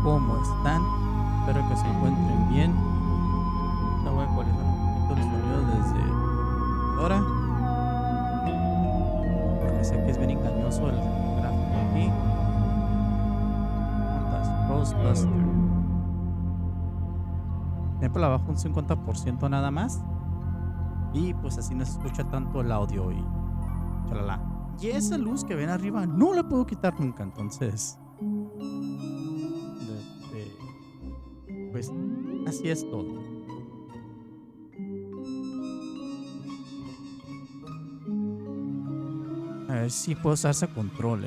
¿Cómo están? Espero que se encuentren bien. No voy a actualizar un poquito el sonido desde ahora, porque sé que es bien engañoso el gráfico aquí. ¿Cuántas? Ghostbuster. Siempre la bajo un 50% nada más. Y pues así no se escucha tanto el audio y chalala. Y esa luz que ven arriba no la puedo quitar nunca, entonces pues así es todo. A ver si puedo usar ese control,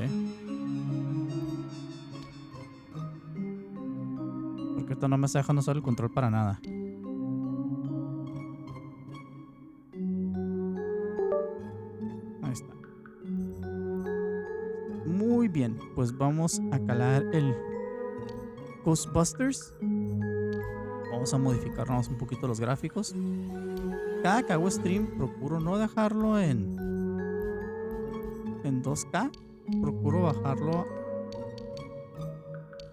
porque esto no me está dejando usar el control para nada. Ahí está. Muy bien, pues vamos a calar el Ghostbusters. Vamos a modificarnos un poquito los gráficos. Cada que hago stream procuro no dejarlo en 2K. Procuro bajarlo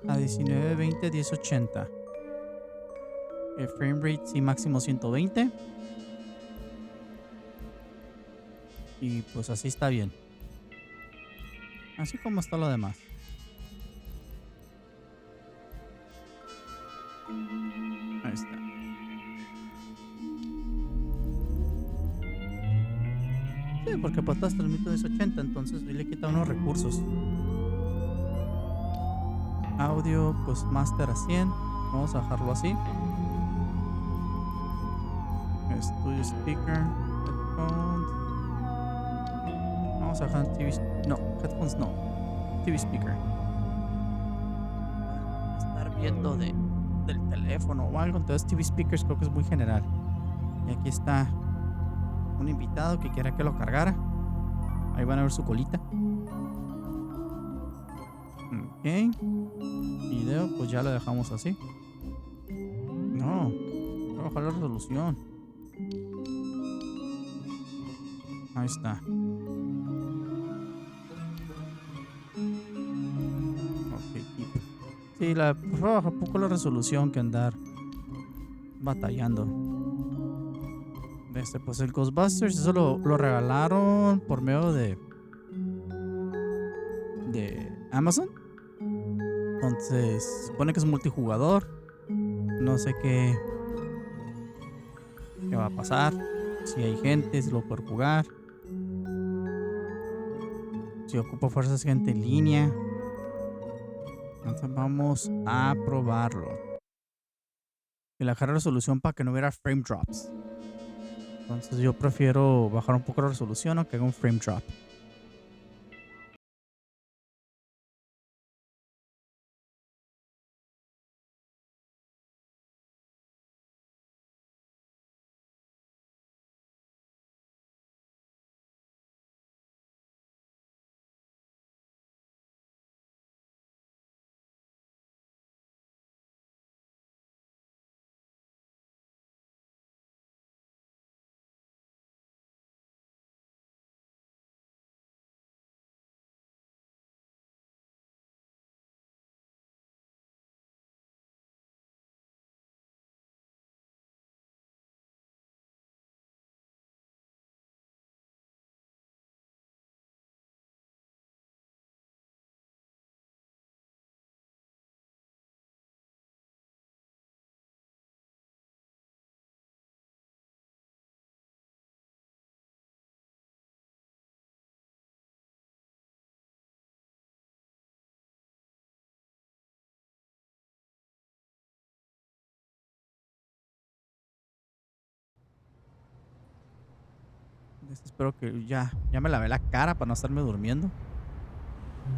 a 1920 1080. El frame rate sí máximo 120. Y pues así está bien. Así como está lo demás. Ahí está. Sí, porque patas transmite 1080, entonces le quita unos recursos. Audio, pues master a 100. Vamos a dejarlo así. Studio speaker. Headphones. Vamos a dejar TV. No, headphones no. TV speaker. Estar viendo del teléfono o algo. Entonces TV speakers creo que es muy general. Y aquí está un invitado que quiera que lo cargara. Ahí van a ver su colita. Ok. Video, pues ya lo dejamos así. No, voy a bajar la resolución. Ahí está. Ok, keep. Sí, por favor, baja un poco la resolución que andar batallando. Pues el Ghostbusters, eso lo regalaron por medio de Amazon. Entonces, se supone que es multijugador. No sé qué va a pasar. Si hay gente, si lo puedo jugar. Si ocupa fuerzas gente en línea. Entonces vamos a probarlo. Y la bajar resolución para que no hubiera frame drops. Entonces yo prefiero bajar un poco la resolución o que haga un frame drop. Espero que ya me lavé la cara para no estarme durmiendo.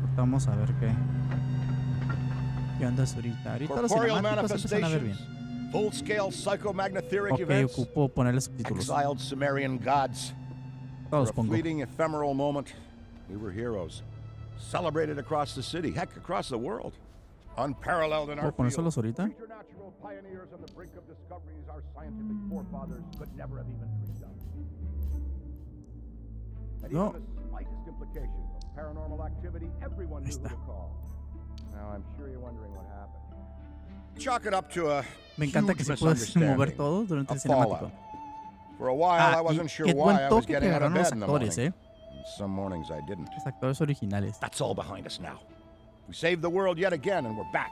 Ahorita vamos a ver qué onda es ahorita. Ahorita los cinemáticos empiezan a ver bien. Full-scale psychomagnetheric Ok, events. ocupo ponerle subtítulos. Exiled Sumerian gods. Todos For a pongo. fleeting, ephemeral moment, we were heroes. Celebrated across the city, heck, across the world. Unparalleled in our ¿Puedo ponérselos field. ahorita? Preternatural pioneers on the brink of discoveries our scientific forefathers could never have even dreamed of. And No. even the slightest implication of paranormal activity, everyone knew who to call. Now, I'm sure you're wondering what happened. Chalk it up to a Me encanta que huge sí puedes mover misunderstanding, todo durante a el cinemático. fallout. For a while, I Y wasn't sure qué why buen I was toque que getting out of agarraron los bed in the actores, morning. And some mornings I didn't. Los actores originales. That's all behind us now. We saved the world yet again, and we're back.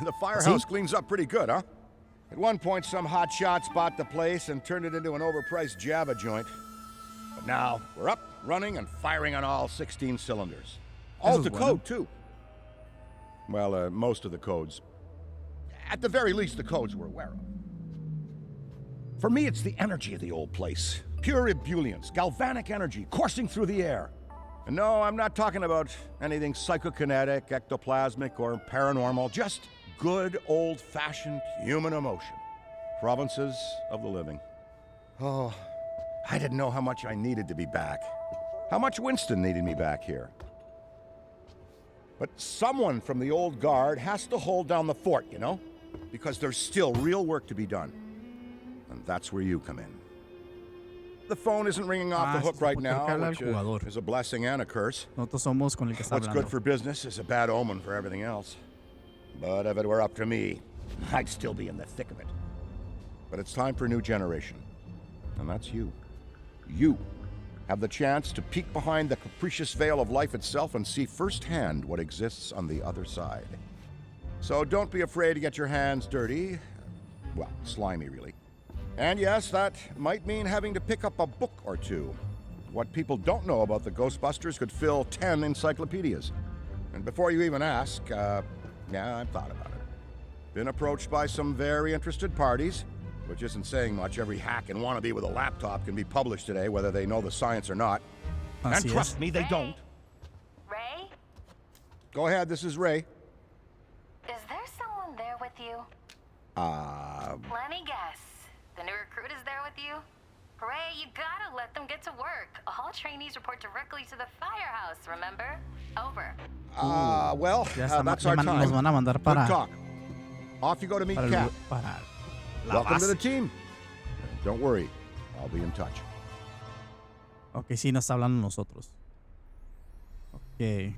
The firehouse cleans up pretty good, huh? At one point, some hotshots bought the place and turned it into an overpriced Java joint. But now, we're up, running, and firing on all 16 cylinders. All to code, too. Well, most of the codes. At the very least, the codes we're aware of. For me, it's the energy of the old place. Pure ebullience, galvanic energy coursing through the air. And no, I'm not talking about anything psychokinetic, ectoplasmic, or paranormal. Just good, old-fashioned human emotion. Provinces of the living. Oh, I didn't know how much I needed to be back. How much Winston needed me back here. But someone from the old guard has to hold down the fort, you know? Because there's still real work to be done. And that's where you come in. The phone isn't ringing off the hook right now, which is a blessing and a curse. Nosotros somos con el que está What's good hablando. for business is a bad omen for everything else. But if it were up to me, I'd still be in the thick of it. But it's time for a new generation. And that's you. You have the chance to peek behind the capricious veil of life itself and see firsthand what exists on the other side. So don't be afraid to get your hands dirty. Well, slimy, really. And yes, that might mean having to pick up a book or two. What people don't know about the Ghostbusters could fill 10 encyclopedias. And before you even ask, yeah, I've thought about it. Been approached by some very interested parties, which isn't saying much. Every hack and wannabe with a laptop can be published today, whether they know the science or not. And trust me, they don't. Ray? Go ahead, this is Ray. Is there someone there with you? Let me guess. The new recruit is there with you? Ray, you gotta let them get to work. All trainees report directly to the firehouse, remember? Over. Well, that's our time. Nos van a mandar Good para, talk. Off you go to meet Kat. para la Welcome base. to the team. Don't worry, I'll be in touch. Ok, sí, nos está hablando nosotros. Ok.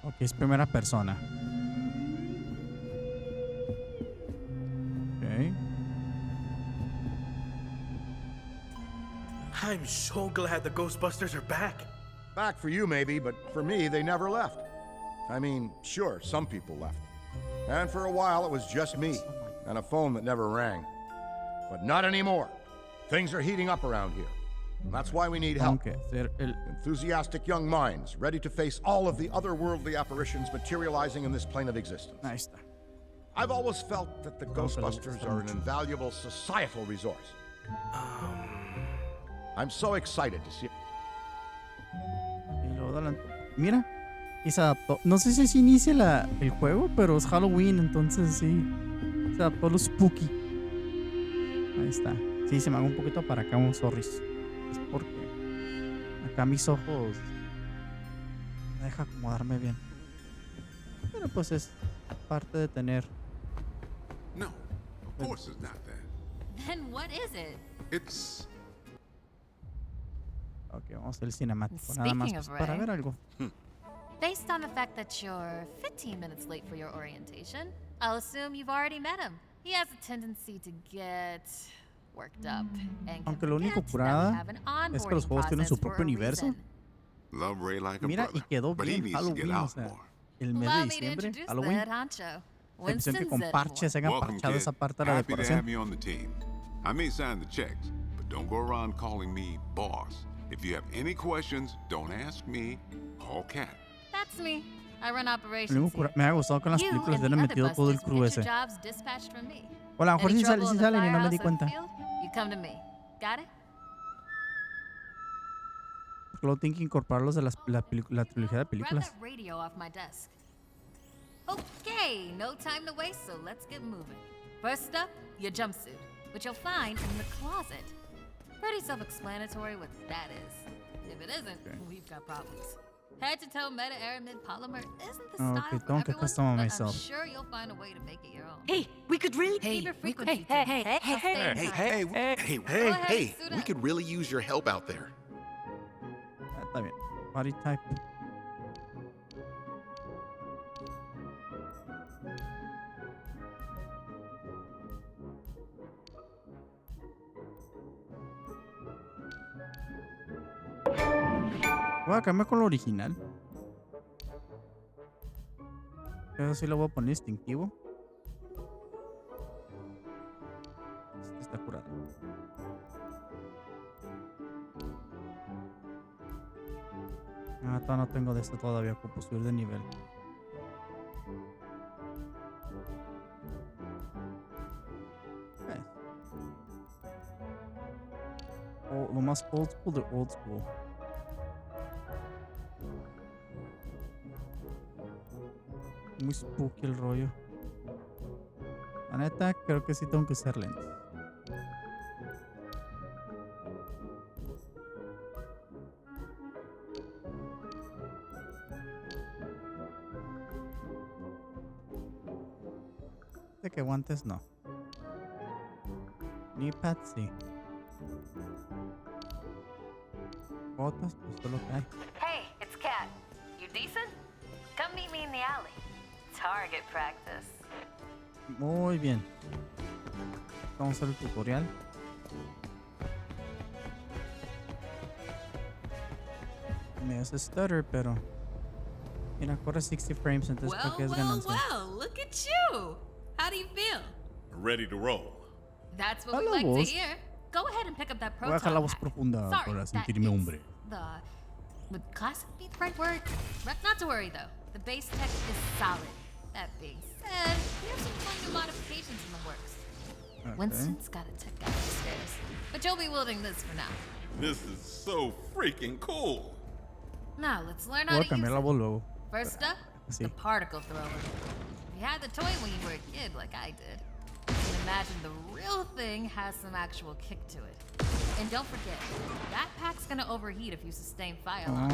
Ok, es primera persona. Ok. I'm so glad the Ghostbusters are back. Back for you, maybe, but for me, they never left. I mean, sure, some people left. And for a while, it was just me and a phone that never rang. But not anymore. Things are heating up around here. And that's why we need help. Tengo que hacer el... Enthusiastic young minds, ready to face all of the otherworldly apparitions materializing in this plane of existence. Ahí está. I've always felt that the Ghostbusters are an invaluable societal resource. I'm so excited to see. Y luego adelante. Mira, y se adaptó. No sé si se inicia el juego, pero es Halloween, entonces sí. Se adaptó a lo spooky. Ahí está. Sí, se me hago un poquito para acá, un sorry. Es porque acá mis ojos me deja acomodarme bien. Pero pues es parte de tener. No, of course it's not that. Then what is it? It's... Ok, vamos a hacer el cinemático. Nada más Speaking pues, of para Ray. ver algo. Based on the fact that you're 15 minutes late for your orientation, I'll assume you've already met him. He has a tendency to get worked up and Aunque lo único forget that we curada have an es que los juegos tienen su onboarding process for propio a universo. reason. Love Ray like a Mira, y brother, quedó but he bien needs to get Halloween, o out sea, more. el mes de Allow me to diciembre, introduce the Halloween. head honcho. La impresión que Winston con parches se hagan Welcome, parchado kid. esa parte de la Happy to have decoración. you on the team. I may sign the checks, but don't go around calling me boss. If you have any questions, don't ask me. Call Kat. That's me. I run Lo operations único here. me ha gustado con las You películas and le the han other metido todo el busters crew get your ese. jobs dispatched from me. O a lo mejor Any sí trouble in the salen y no me di firehouse or cuenta. field, you come to me. Got it? Porque luego tienen que incorporarlos de la trilogía de Grab películas. that radio off my desk. Okay, no time to waste, so let's get moving. First up, your jumpsuit, which you'll find in the closet. Pretty self-explanatory what that is. If it isn't, we've got problems. Head-to-toe meta-aramid polymer isn't the style Okay, for tengo que everyone, customize but I'm myself. sure you'll find a way to make it your own. Hey, we could really. Keep your frequency hey, tuned. I'll stay in touch. Hey, ahead, suit we up. could really use your help out there. Está bien. Body type. Voy a cambiar con lo original. Eso sí lo voy a poner instintivo. Este está curado. Todavía no tengo de este todavía. Ocupo subir de nivel. Lo más old school de old school. Muy spooky el rollo. La neta, creo que sí tengo que ser lento. De que guantes no. Ni pads sí. Botas, pues todo lo que hay. Hey, it's Kat. You decent? Come meet me in the alley. Target practice. Muy bien. Vamos a hacer el tutorial. Me hace stutter, pero... Mira, corre 60 frames, entonces ¿para qué es ganancia? Well, look at you. How do you feel? Ready to roll. That's what Hola, we like voz. to hear. Go ahead and pick up that Voy a proton dejar la voz pack. profunda Sorry, para that sentirme is hombre. Would classic be the right word? Not to worry though. The base tech is solid. That being said, we have some fun new modifications in the works. Okay. Winston's got a tech guy upstairs, but you'll be wielding this for now. This is so freaking cool. Now let's learn how Voy a to use cambiar la it. voz luego. First up, Sí. the particle thrower. If you had the toy when you were a kid like I did, you can imagine the real thing has some actual kick to it. And don't forget, that pack's gonna overheat if you sustain fire loss.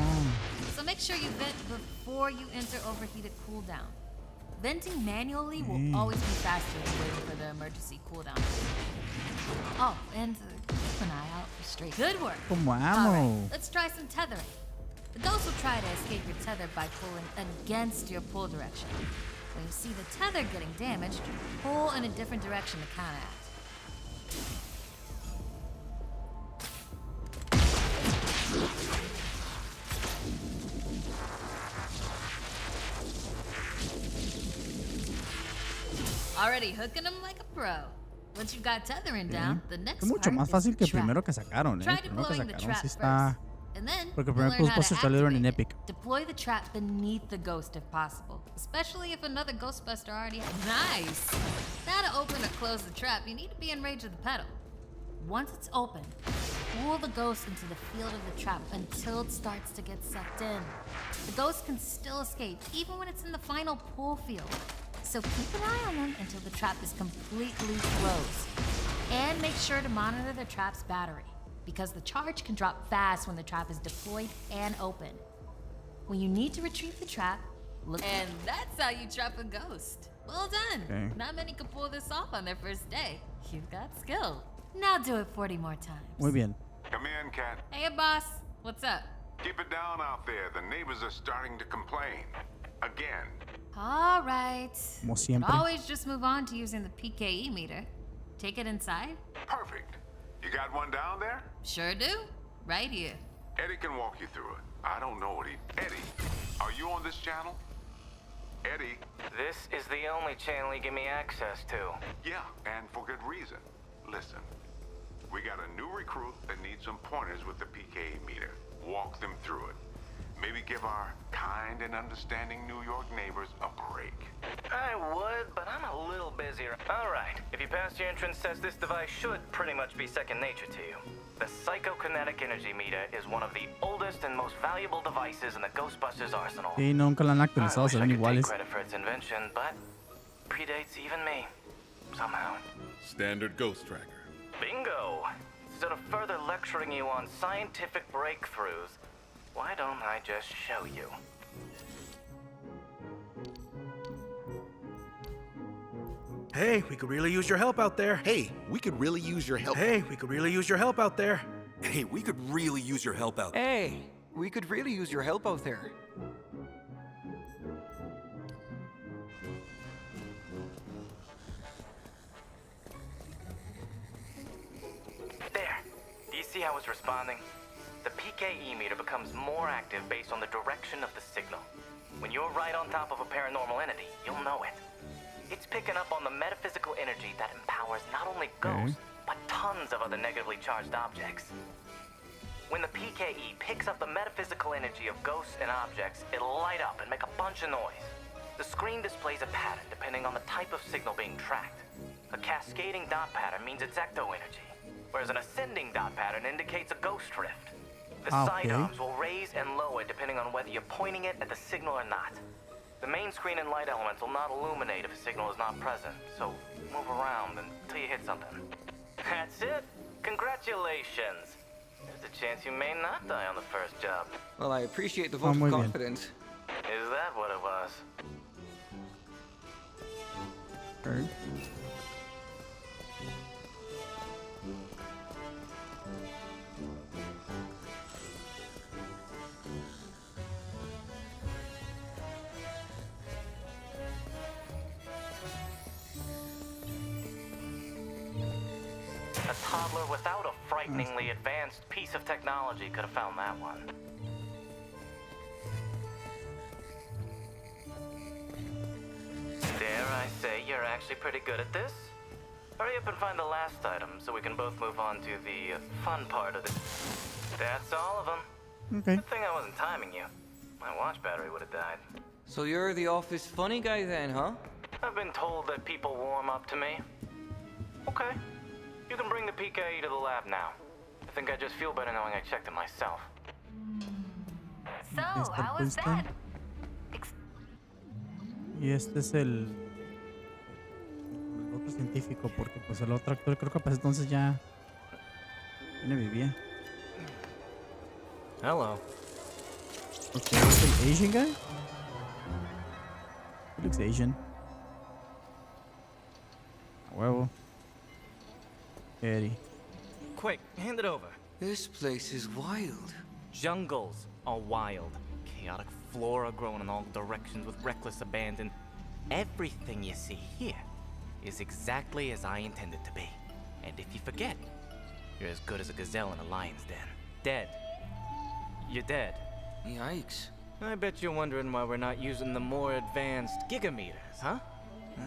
So make sure you vent before you enter overheated cooldown. Venting manually will always be faster than waiting for the emergency cooldown. Oh, and keep an eye out for stray. Good work. Como All amo. right, let's try some tethering. The ghost will try to escape your tether by pulling against your pull direction. When you see the tether getting damaged, pull in a different direction to counteract. Already hooking them like a pro. Once you've got tethering down, the next Es mucho part más is fácil the que el trap. primero que sacaron, Try El primero que deploying the sacaron trap sí está... first, and then Porque el you'll primer learn how to Ghostbuster salieron en activate Epic. it. Deploy the trap beneath the ghost if possible, especially if another Ghostbuster already has. Nice! Now to open or close the trap, you need to be in range of the pedal. Once it's open, pull the ghost into the field of the trap until it starts to get sucked in. The ghost can still escape, even when it's in the final pull field. So keep an eye on them until the trap is completely closed. And make sure to monitor the trap's battery, because the charge can drop fast when the trap is deployed and open. When you need to retrieve the trap, look. And that's how you trap a ghost. Well done. Okay. Not many can pull this off on their first day. You've got skill. Now do it 40 more times. Muy bien. Come in, Cat. Hey, boss. What's up? Keep it down out there. The neighbors are starting to complain. Again. All right. Como You siempre. can always just move on to using the PKE meter. Take it inside? Perfect. You got one down there? Sure do. Right here. Eddie can walk you through it. I don't know what he... Eddie, are you on this channel? Eddie? This is the only channel you give me access to. Yeah, and for good reason. Listen, we got a new recruit that needs some pointers with the PKA meter. Walk them through it. Maybe give our kind and understanding New York neighbors a break. I would, but I'm a little busy. All right, if you pass your entrance test, this device should pretty much be second nature to you. The psychokinetic energy meter is one of the oldest and most valuable devices in the Ghostbusters arsenal. Sí, nunca la han I actualizado, wish se I ven could take iguales. credit for its invention, but predates even me. Somehow. Standard ghost tracker. Bingo! Instead of further lecturing you on scientific breakthroughs, why don't I just show you? Hey, we could really use your help out there. Hey, we could really use your help. Hey, we could really use your help out there. Hey, we could really use your help out. Hey, we could really use your help out there. There. Do you see how it's responding? The PKE meter becomes more active based on the direction of the signal. When you're right on top of a paranormal entity, you'll know it. It's picking up on the metaphysical energy that empowers not only ghosts, but tons of other negatively charged objects. When the PKE picks up the metaphysical energy of ghosts and objects, it'll light up and make a bunch of noise. The screen displays a pattern depending on the type of signal being tracked. A cascading dot pattern means it's ecto energy, whereas an ascending dot pattern indicates a ghost drift. The side arms will raise and lower depending on whether you're pointing it at the signal or not. The main screen and light elements will not illuminate if a signal is not present, so move around until you hit something. That's it. Congratulations. There's a chance you may not die on the first job. Well, I appreciate the vote of confidence. Is that what it was? Okay. A toddler without a frighteningly advanced piece of technology could have found that one. Dare I say you're actually pretty good at this? Hurry up and find the last item so we can both move on to the fun part of this. That's all of them. Okay. Good thing I wasn't timing you. My watch battery would have died. So you're the office funny guy then, huh? I've been told that people warm up to me. Okay. You can bring the PKE to the lab now. I think I just feel better knowing I checked it myself. So, how was that? Y este es el otro científico, porque pues el otro actor creo que pues entonces ya no vivía. Hello. Okay, ¿es el Asian guy? He looks Asian. A huevo. Eddie. Quick, hand it over. This place is wild. Jungles are wild. Chaotic flora growing in all directions with reckless abandon. Everything you see here is exactly as I intended to be. And if you forget, you're as good as a gazelle in a lion's den. Dead. You're dead. Yikes. I bet you're wondering why we're not using the more advanced gigameters, huh?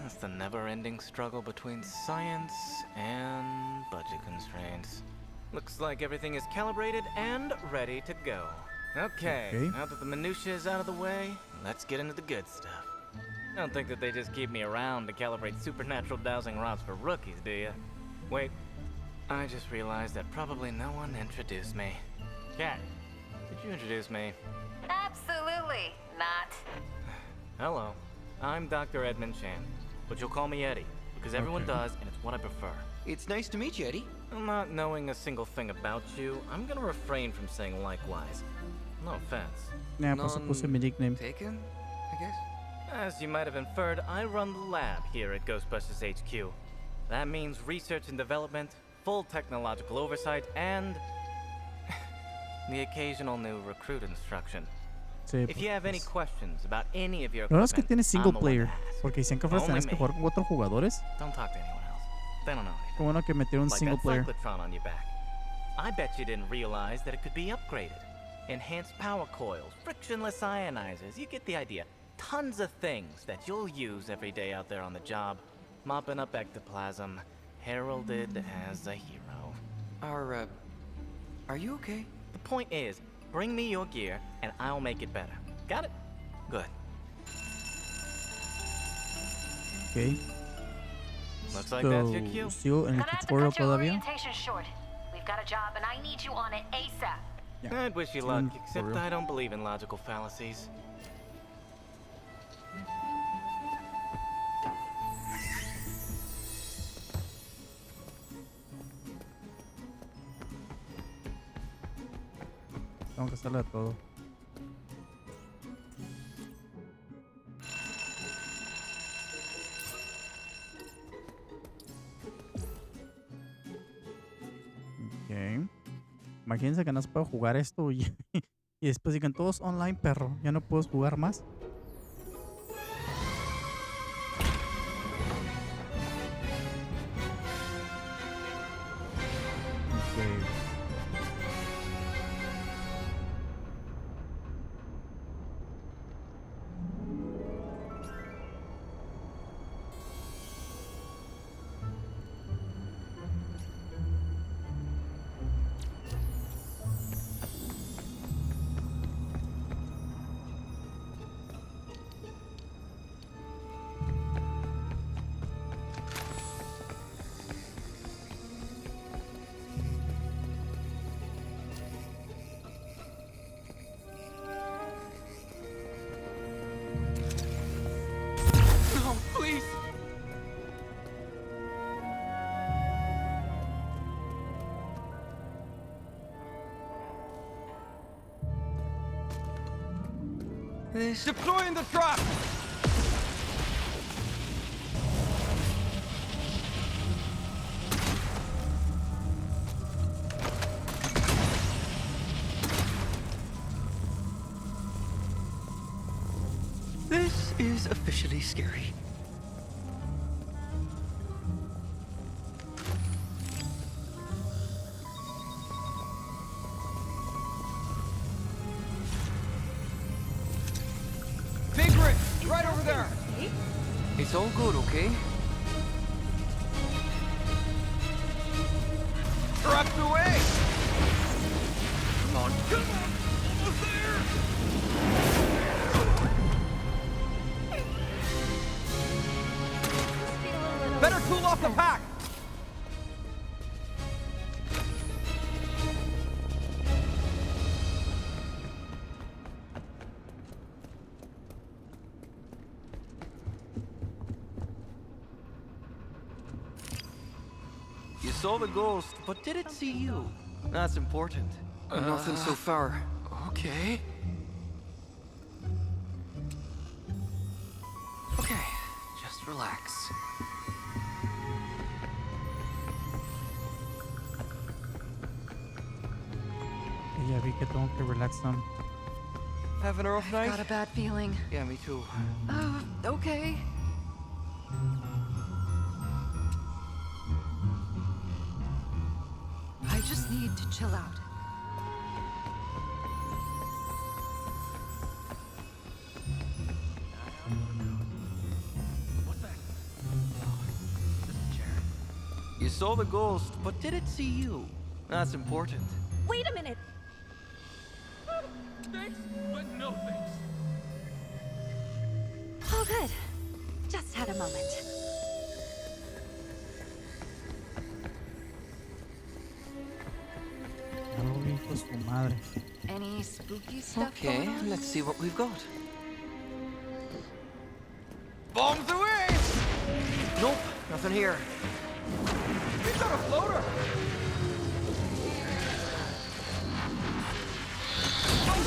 That's the never-ending struggle between science and budget constraints. Looks like everything is calibrated and ready to go. Okay, now that the minutiae is out of the way, let's get into the good stuff. Don't think that they just keep me around to calibrate supernatural dowsing rods for rookies, do you? Wait, I just realized that probably no one introduced me. Cat, could you introduce me? Absolutely not. Hello, I'm Dr. Edmund Chan, but you'll call me Eddie, because everyone does, and it's what I prefer. It's nice to meet you, Eddie. Not knowing a single thing about you, I'm gonna refrain from saying likewise. No offense. Yeah, pues puse mi nickname. Taken, I guess? As you might have inferred, I run the lab here at Ghostbusters HQ. That means research and development, full technological oversight, and the occasional new recruit instruction. Sí, If you have any questions about any of your lo bueno es que equipment, tiene single I'm the one player. to ask. Porque decían que fueras tenías que jugar con 4 jugadores. Don't talk to anyone else. They don't know anything. Qué bueno que metieron un Like single that player. cyclotron on your back. I bet you didn't realize that it could be upgraded. Enhanced power coils, frictionless ionizers, you get the idea. Tons of things that you'll use every day out there on the job. Mopping up ectoplasm, heralded as a hero. Are you okay? The point is, bring me your gear and I'll make it better. Got it? Good. Okay. Looks like that's your cue. Sigo en el Gonna have to tutorial cut your todavía. orientation short. We've got a job and I need you on it ASAP. Yeah. I'd wish you luck, except I don't believe in logical fallacies. Tengo que hacerle de todo. Ok. Imagínense que no se puede jugar esto y después digan todos online, perro. Ya no puedes jugar más. Ok. this. Deploying the trap! This is officially scary. Secret! Right over there! It's all good, okay? Trapped away! Come on, come on! Almost there! Better cool off the pack! You saw the ghost, but did it see you? That's important. Nothing so far. Okay. Okay, just relax. Ya vi que tengo que relax some. Having a rough night? Got a bad feeling. Yeah, me too. Okay. I just need to chill out. You saw the ghost, but did it see you? That's important. Wait a minute. Thanks, but no thanks. Oh, good. Just had a moment. Algo hijo de su madre. Any spooky stuff Okay, going on? let's see what we've got. Bombs away! Nope, nothing here. We've got a floater!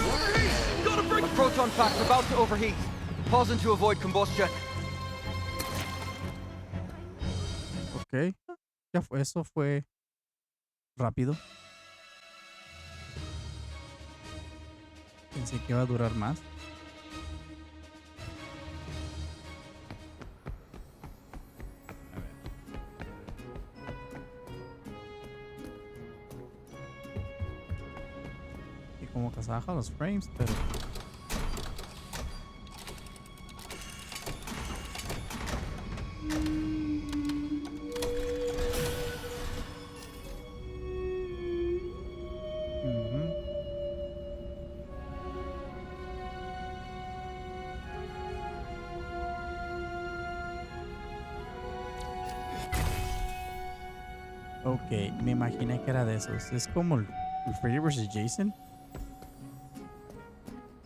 Overheat! Gotta bring... My proton pack's about to overheat. Pausing to avoid combustion. Ok. Ya fue, eso fue rápido. Pensé que iba a durar más. Y como que se bajan los frames, pero... Ok, me imaginé que era de esos. Es como el Freddy vs. Jason.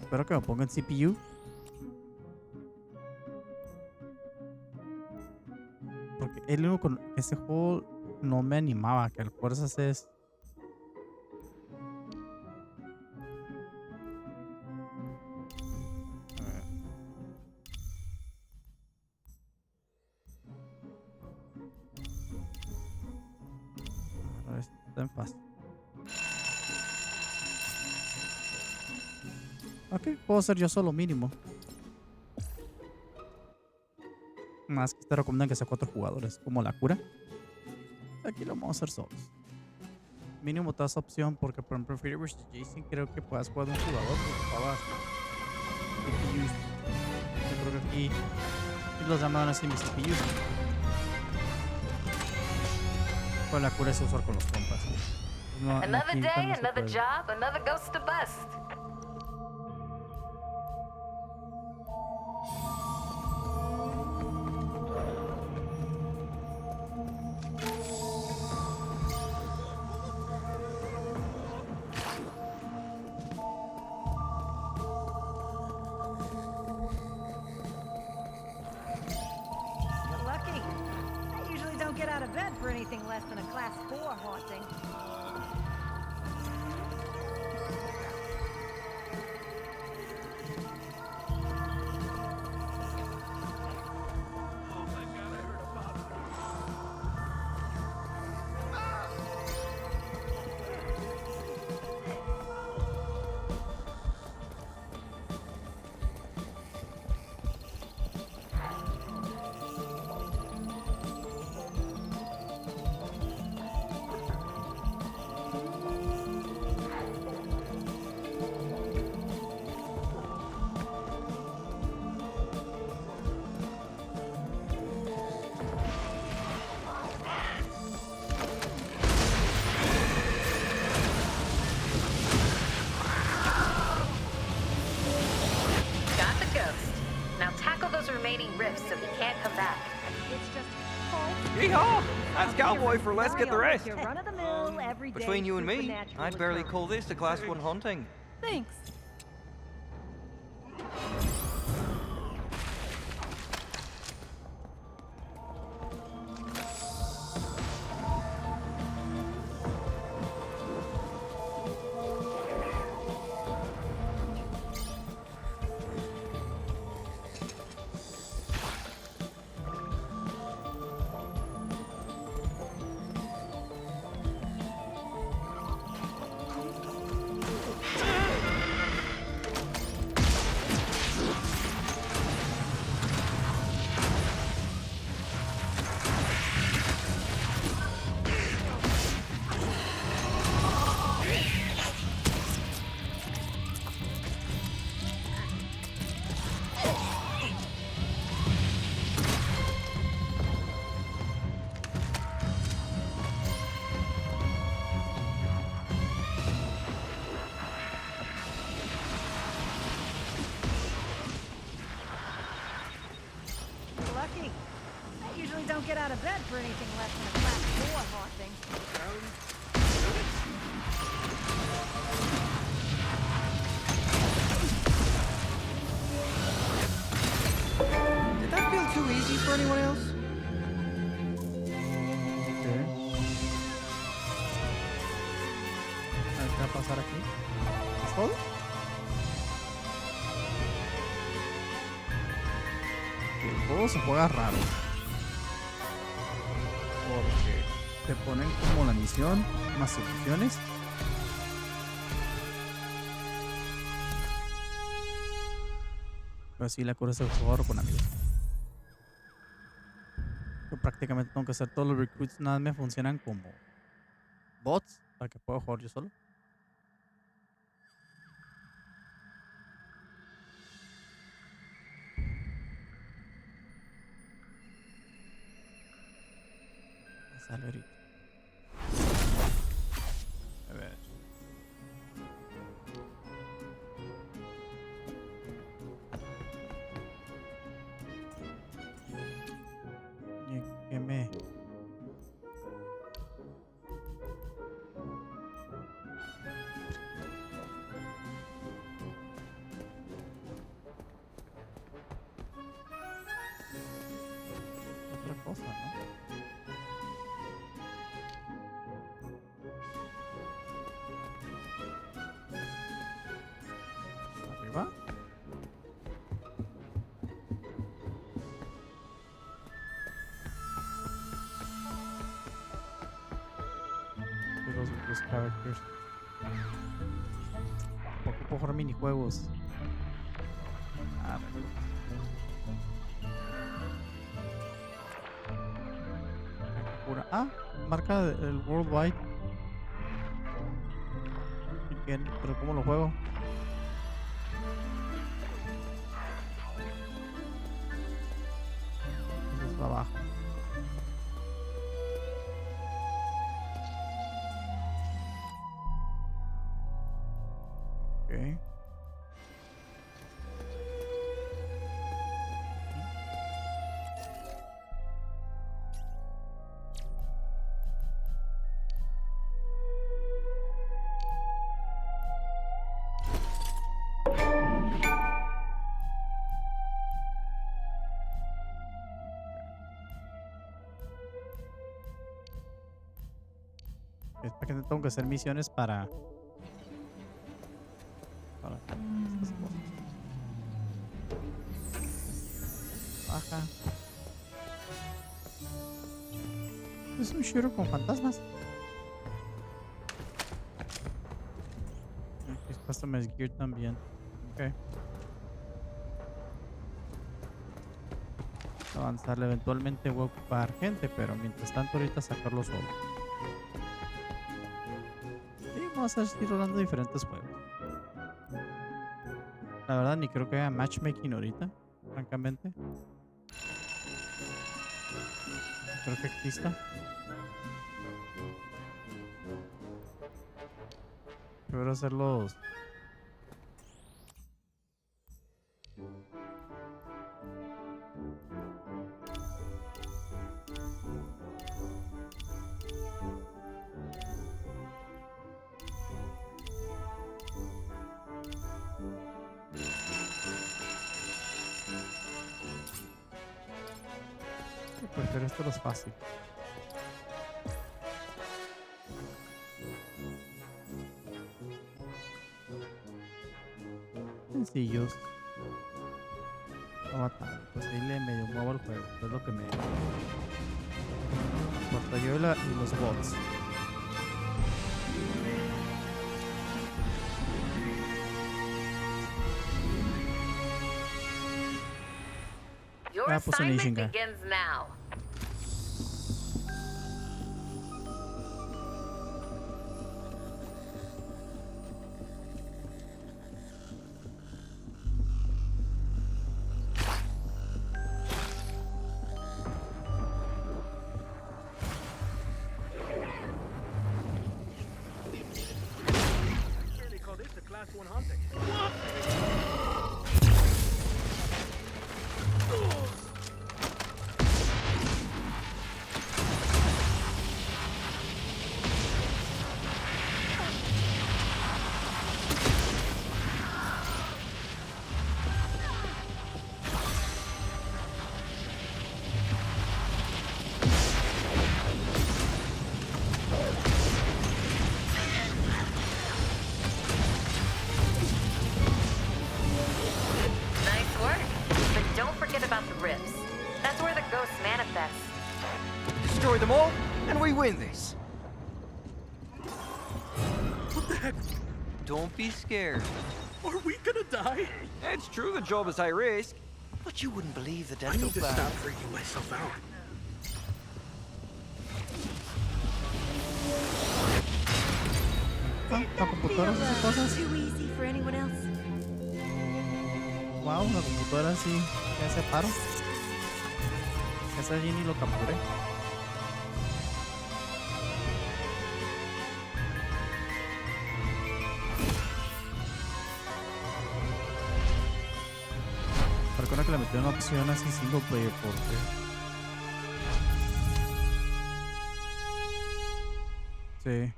Espero que me pongan CPU. Porque el único con ese juego no me animaba. Que el fuerzas es... Tan fácil. Ok, puedo hacer yo solo mínimo. Más que te recomiendan que sea 4 jugadores, como la cura. Aquí lo vamos a hacer solos. Mínimo te da esa opción porque por ejemplo en Freddy vs. Jason creo que puedas jugar de un jugador porque ocupabas CPUs. Yo creo que aquí los llamaban así mis CPUs. Con la cura es usar con los compas. No, Another aquí day, no se another puede. job, another ghost to bust. You're lucky. I usually don't get out of bed for anything less than a class 4 haunting. remaining rifts, so he can't come back. It's just false. Yeehaw! That's cowboy for let's get the rest. Your run-of-the-mill, everyday Between you and me, supernatural I'd barely occurrence. call this a class 1 hunting. Thanks. Lucky. I usually don't get out of bed for anything less than a class 4 haunting. Did that feel too easy for anyone else? ¿Qué va a pasar aquí? ¿Es todo? El juego se juega raro. Porque te ponen como la misión, más opciones. Pero así la cura es el jugador con amigos. Yo prácticamente tengo que hacer todos los recruits, nada me funcionan como bots para que pueda jugar yo solo. Sale ahorita. A ver. ¿Qué me? Otra cosa, ¿no? ¿Arriba? Los characters. Ocupo jugar minijuegos. Ah, marca el worldwide. Bien, pero ¿cómo lo juego? Entonces va abajo. Ok. Es para que tengo que hacer misiones para estas cosas. Baja. Es un shooter con fantasmas. Es customized gear también. Ok. Avanzarle, eventualmente voy a ocupar gente, pero mientras tanto ahorita sacarlo solo. Y vamos a ir rolando diferentes juegos. La verdad ni creo que haya matchmaking ahorita, francamente. Creo que exista. Prefiero hacerlos. prefiero esto los fácil. Sencillos. No va tanto. Pues ahí le medio muevo el juego. Es lo que me importa yo y los bots. Your assignment begins now. They call this a class 1 hunting. Nice work. But don't forget about the rifts. That's where the ghosts manifest. Destroy them all, and we win this. What the heck? Don't be scared. Are we gonna die? It's true the job is high risk, but you wouldn't believe the I dental need to plan. stop freaking myself out. La computadora hace cosas. Too easy for anyone else. Wow, la computadora sí ya hace paro. Ese allí ni lo capturé. Recuerda que le metí una opción así single player porque sí.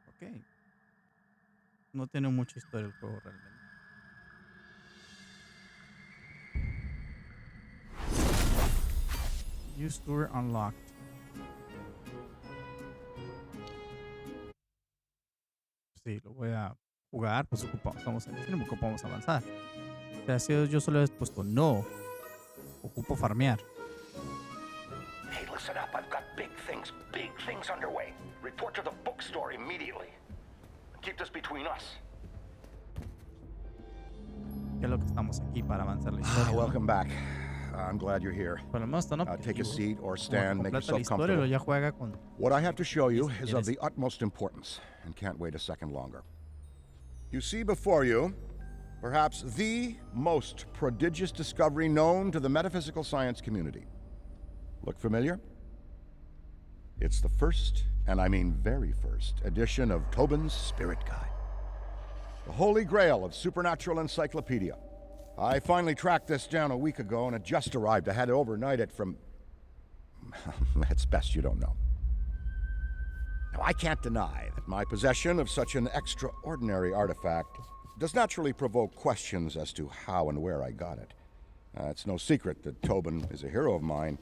Ok. No tiene mucha historia el juego realmente. Use tour unlocked. Sí, lo voy a jugar, pues estamos en el stream, ocupamos avanzar. O sea, si yo solo he puesto no, ocupo farmear. Hey, listen up. I've got big things underway. Report to the bookstore immediately. Keep this between us. Que es lo que estamos aquí para avanzar la historia. Welcome back. I'm glad you're here. Por lo menos están Take a seat or stand, make completa la yourself historia, comfortable. ya juega con. What I have to show you is of the utmost importance and can't wait a second longer. You see before you, perhaps the most prodigious discovery known to the metaphysical science community. Look familiar? It's the first, and I mean very first, edition of Tobin's Spirit Guide. The holy grail of supernatural encyclopedia. I finally tracked this down a week ago and it just arrived. I had to overnight it from... It's best you don't know. Now, I can't deny that my possession of such an extraordinary artifact does naturally provoke questions as to how and where I got it. It's no secret that Tobin is a hero of mine.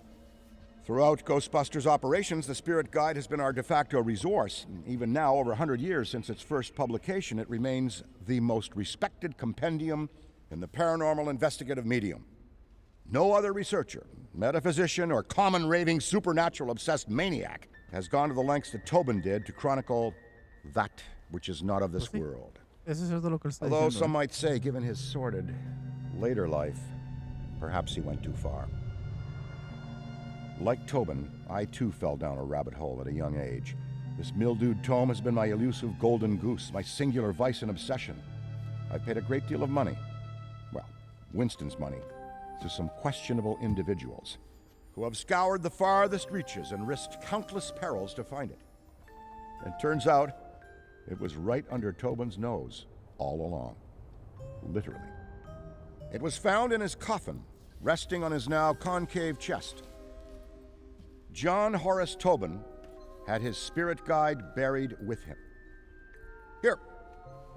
Throughout Ghostbusters operations, the Spirit Guide has been our de facto resource. Even now, over 100 years since its first publication, it remains the most respected compendium in the paranormal investigative medium. No other researcher, metaphysician, or common raving supernatural obsessed maniac has gone to the lengths that Tobin did to chronicle that which is not of this world. Although some might say, given his sordid later life, perhaps he went too far. Like Tobin, I too fell down a rabbit hole at a young age. This mildewed tome has been my elusive golden goose, my singular vice and obsession. I've paid a great deal of money, well, Winston's money, to some questionable individuals who have scoured the farthest reaches and risked countless perils to find it. It turns out it was right under Tobin's nose all along, literally. It was found in his coffin, resting on his now concave chest. John Horace Tobin had his spirit guide buried with him. Here,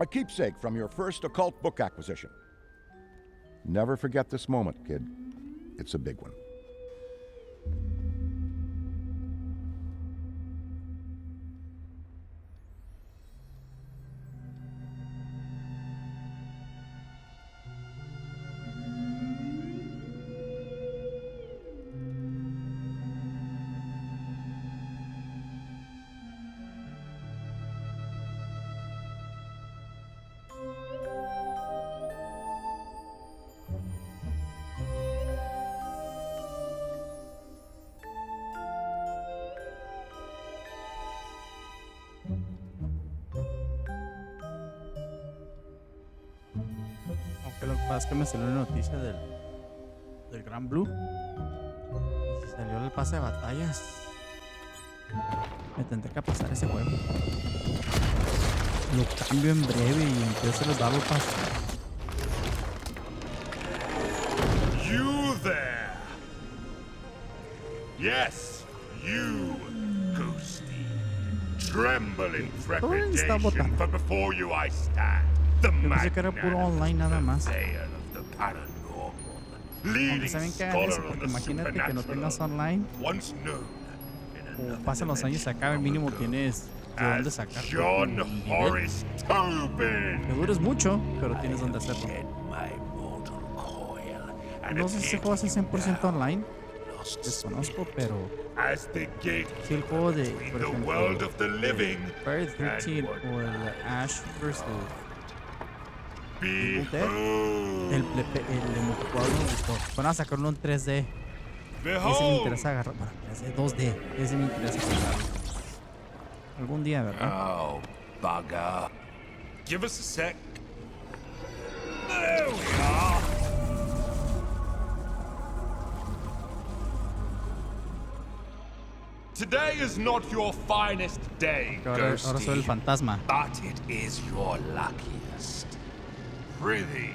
A keepsake from your first occult book acquisition. Never forget this moment, kid. It's a big one. Aunque lo que pasa es que me salió una noticia del Gran Blue. Y si salió el pase de batallas, me tendré que pasar ese juego. Lo cambio en breve y empiezo los Battle Pass. You there! Yes, you, Ghosty. Tremble in trepidation, for before you I stand. The Pensé que era puro online nada más. Aunque saben que hagan eso, porque imagínate que no tengas online o pasan los años y se acabe, mínimo tienes de dónde sacar tu nivel. Que dures mucho, pero tienes dónde hacerlo. No sé si ese juego es 100% online, desconozco, pero si el juego de, por ejemplo, Friday the 13 o el Ash vs. El multijugador me gustó. Van a sacarlo en 3D. Ese me interesa agarrar. Bueno, 3D, 2D. Ese me interesa agarrarlo. Algún día, ¿verdad? Oh, bugger. Give us a sec. There we are. Today is not your finest day, ahora soy el fantasma. But it is your luckiest. Prithee,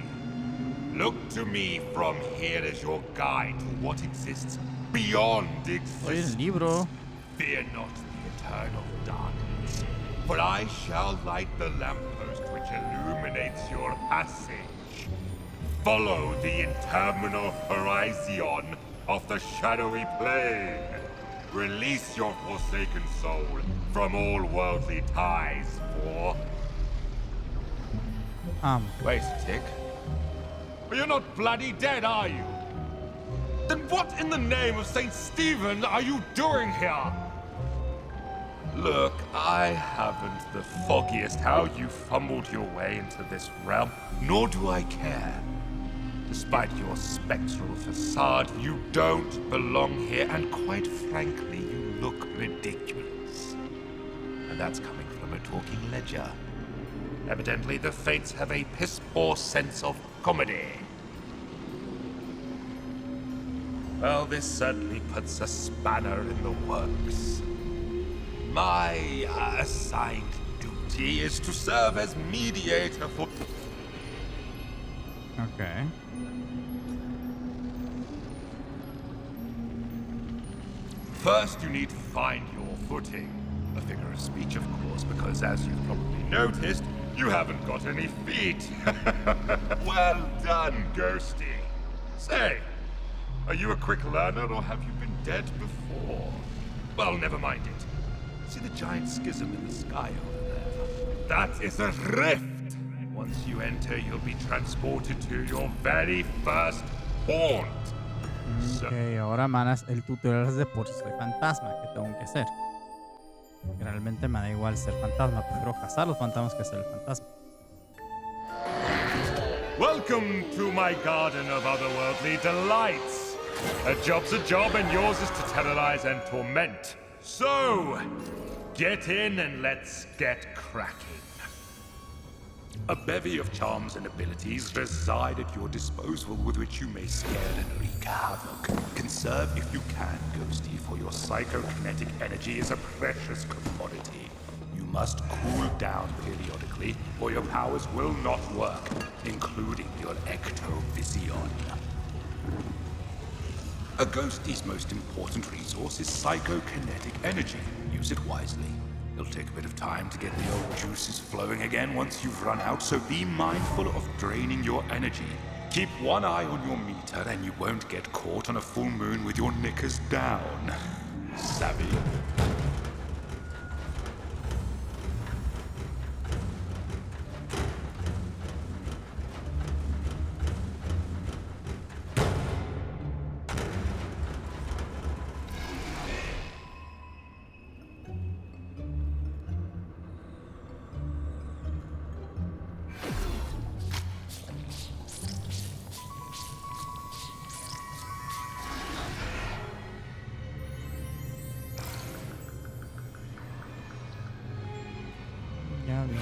look to me from here as your guide to what exists beyond existence. Fear not the eternal darkness, for I shall light the lamppost which illuminates your passage. Follow the interminable horizon of the shadowy plane. Release your forsaken soul from all worldly ties, for... Wait a tick. You're not bloody dead, are you? Then what in the name of St. Stephen are you doing here? Look, I haven't the foggiest how you fumbled your way into this realm, nor do I care. Despite your spectral facade, you don't belong here, and quite frankly, you look ridiculous. And that's coming from a talking ledger. Evidently, the Fates have a piss-poor sense of comedy. Well, this certainly puts a spanner in the works. My assigned duty is to serve as mediator for... Okay. First, you need to find your footing. A figure of speech, of course, because as you've probably noticed, you haven't got any feet. Well done, Ghosty. Say, are you a quick learner or have you been dead before? Well, never mind it. See the giant schism in the sky over there? That is a rift. Once you enter, you'll be transported to your very first haunt. Ok, ahora manas, el tutorial es de por si soy fantasma, ¿qué tengo que hacer? Realmente me da igual ser fantasma, prefiero cazar los fantasmas que ser el fantasma. Welcome to my garden of otherworldly delights. A job's a job and yours is to terrorize and torment. So, get in and let's get cracking. A bevy of charms and abilities reside at your disposal with which you may scare and wreak havoc. Conserve if you can, Ghosty, for your psychokinetic energy is a precious commodity. You must cool down periodically, or your powers will not work, including your ectovision. A Ghosty's most important resource is psychokinetic energy. Use it wisely. It'll take a bit of time to get the old juices flowing again once you've run out, so be mindful of draining your energy. Keep one eye on your meter and you won't get caught on a full moon with your knickers down. Savvy? Ya vi.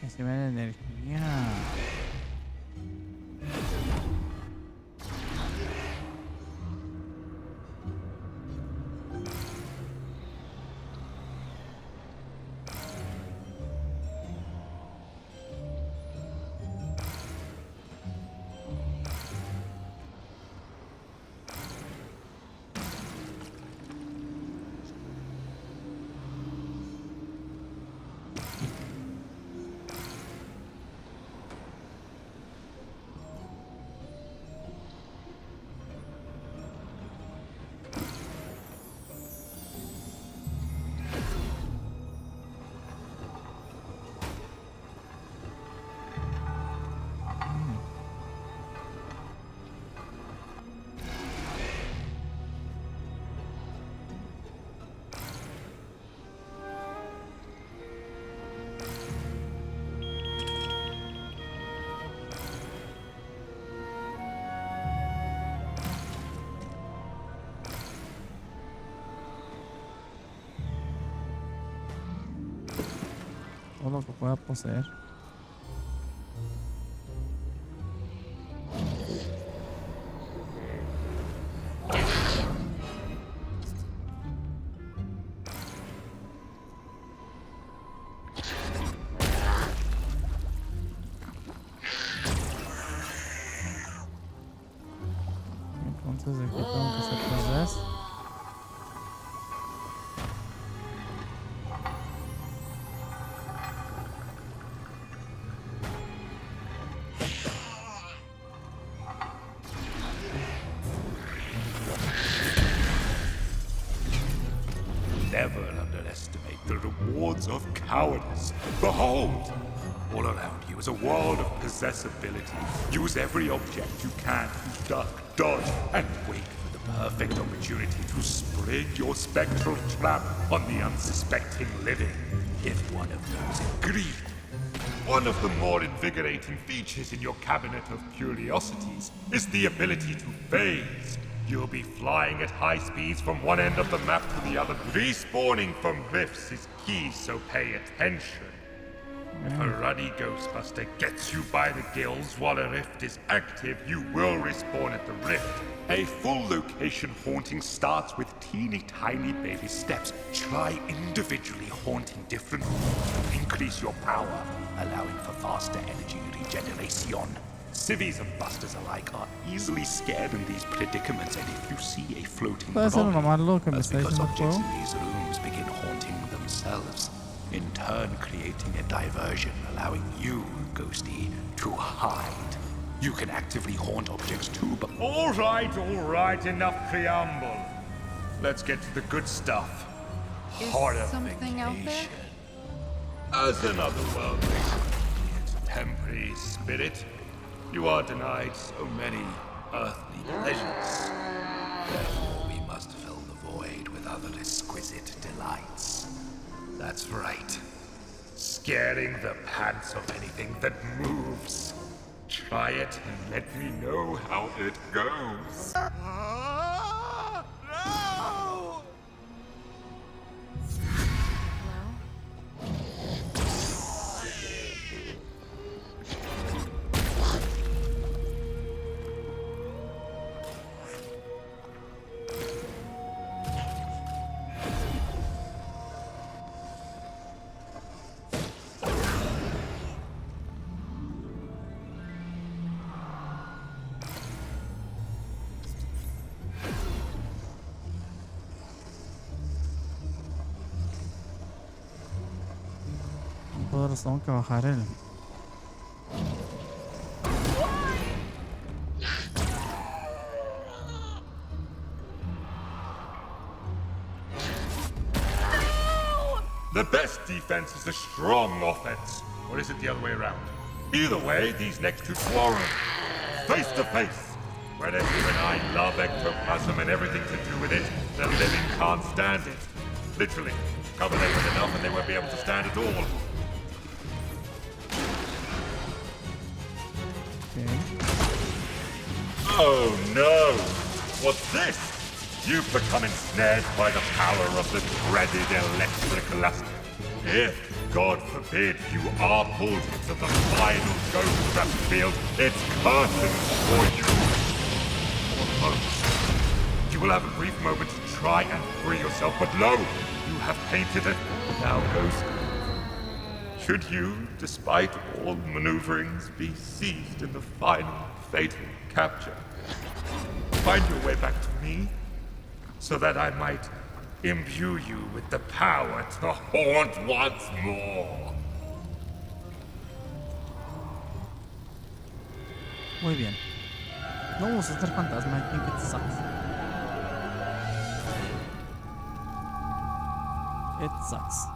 Que se ve la energía. Todo lo que pueda poseer. Entonces, ¿de qué tengo que hacer cosas? Never underestimate the rewards of cowardice. Behold! All around you is a world of possessibility. Use every object you can to duck, dodge, and wait for the perfect opportunity to spring your spectral trap on the unsuspecting living. If one of those agreed. One of the more invigorating features in your cabinet of curiosities is the ability to phase. You'll be flying at high speeds from one end of the map to the other. Respawning from rifts is key, so pay attention. If a ruddy ghostbuster gets you by the gills while a rift is active, you will respawn at the rift. A full location haunting starts with teeny tiny baby steps. Try individually haunting different rooms to increase your power, allowing for faster energy regeneration. Civvies and busters alike are easily scared in these predicaments, and if you see a floating Puede ser lo malo que me that's está because diciendo el objects juego. in these rooms begin haunting themselves, in turn creating a diversion, allowing you, Ghosty, to hide. You can actively haunt objects too, but... All right, enough preamble. Let's get to the good stuff. Is Heart of something out there? As an otherworldly, temporary spirit, you are denied so many earthly pleasures. Therefore, we must fill the void with other exquisite delights. That's right. Scaring the pants off anything that moves. Try it and let me know how it goes. No! Todos tengo que bajar el... The best defense is a strong offense. Or is it the other way around? Either way, these next two quarrel. Face to face. Whereas you and I love ectoplasm and everything to do with it, the living can't stand it. Literally. Cover them with enough and they won't be able to stand it all. Okay. Oh no! What's this? You've become ensnared by the power of the dreaded electric lust. If, God forbid, you are pulled into the final ghost trap field, it's curtains for you. Almost. You will have a brief moment to try and free yourself, but lo! You have painted it. Now ghost. Should you, despite all maneuverings, be seized in the final fatal capture, find your way back to me, so that I might imbue you with the power to haunt once more. Muy bien. No vamos a hacer fantasma. I think it sucks. It sucks.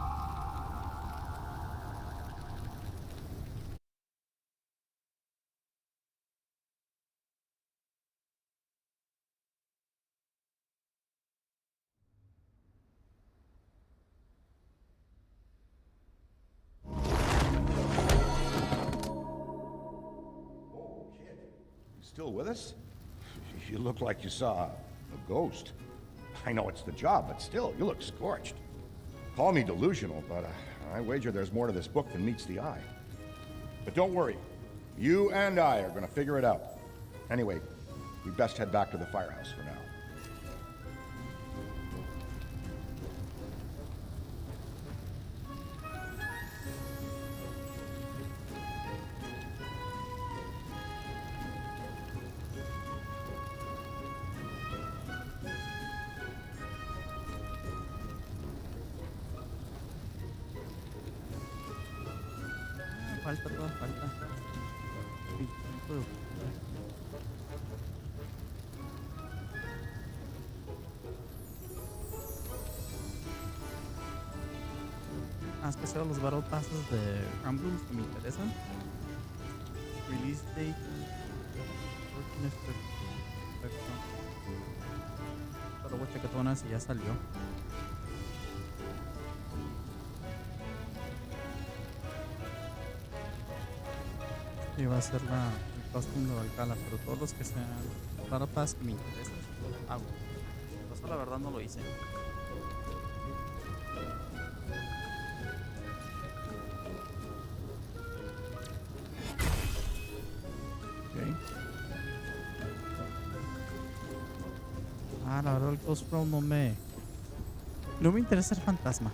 Still with us? You look like you saw a ghost. I know it's the job, but still, you look scorched. Call me delusional, but I wager there's more to this book than meets the eye. But don't worry. You and I are going to figure it out. Anyway, we best head back to the firehouse for now. Falta, toda falta. Más que sea los battle passes de Rumbles que me interesan. Release date. Perfecto. Pero voy a checar todas si ya salió. Y va a ser el costume de Alcala, pero todos los que sean battle pass que me interesan los hago. Eso la verdad no lo hice. La verdad el Ghost Realm no me interesa el fantasma.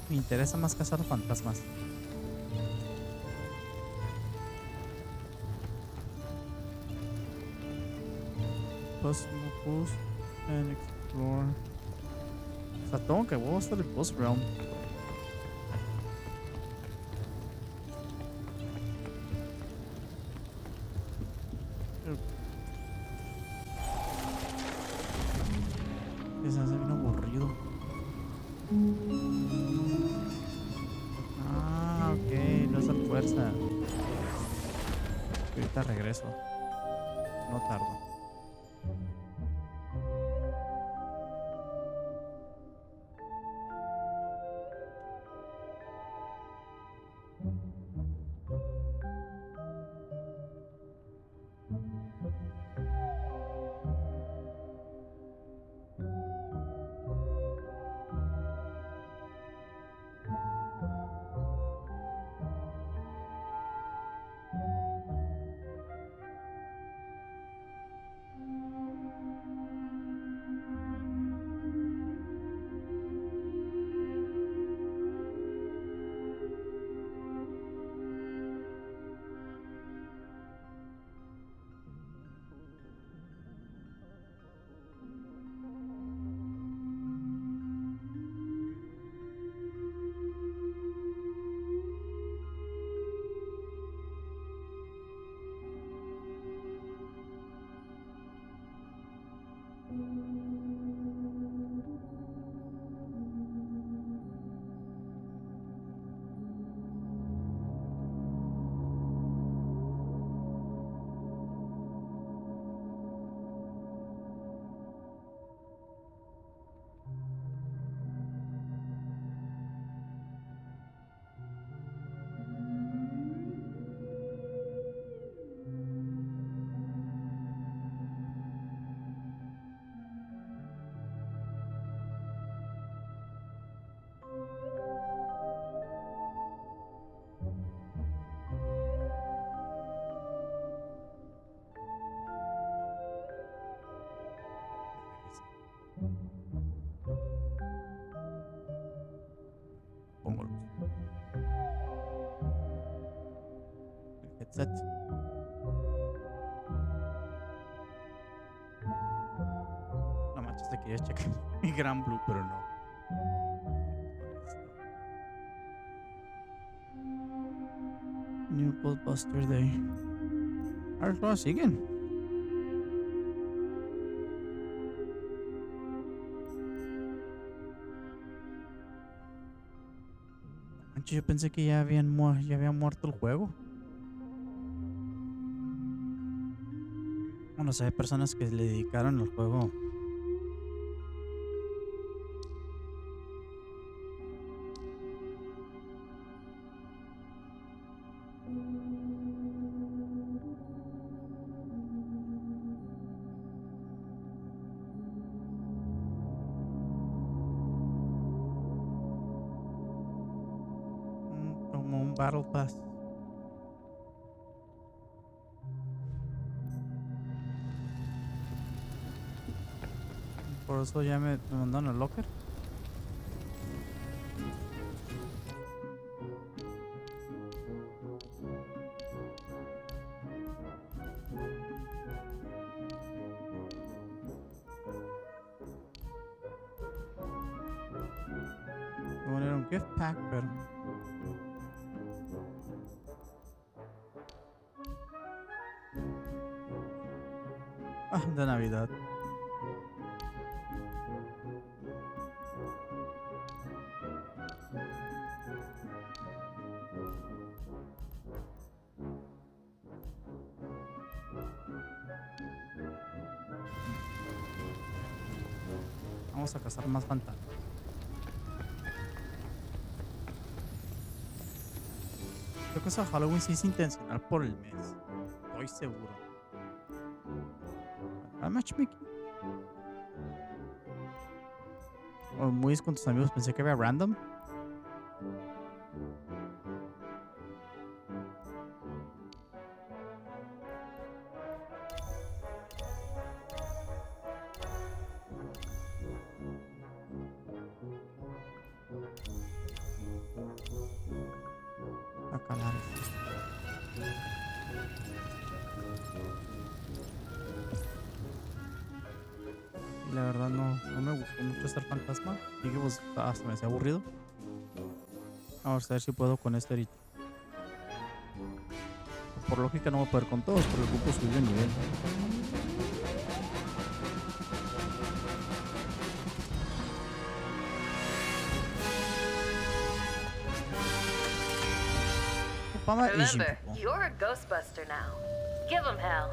Me interesa más cazar fantasmas. Cosmos and explore. O sea, tengo que hacer el Ghost Realm. Se hace bien aburrido. Ah, ok, no es a fuerza. Ahorita regreso. No tardo. Pongo el headset. No manches, te quería checar mi gran blue, pero no. New ghostbuster day. A ver, todas siguen. Manches, yo pensé que ya había muerto el juego. Bueno, o sea, hay personas que le dedicaron al juego. Como un Battle Pass. Por eso ya me mandaron al locker. Voy a poner un gift pack, pero de Navidad. Vamos a cazar más fantasmas. Creo que eso Halloween sí es intencional por el mes. Estoy seguro. ¿A matchmaking? O muy con tus amigos, pensé que había random. La verdad no me gustó mucho ser fantasma. Y que pues hasta me hacía aburrido. Vamos a ver si puedo con este ahorita. por lógica no voy a poder con todos, pero ocupo subir de nivel. Remember, you're a ghostbuster now. Give 'em hell.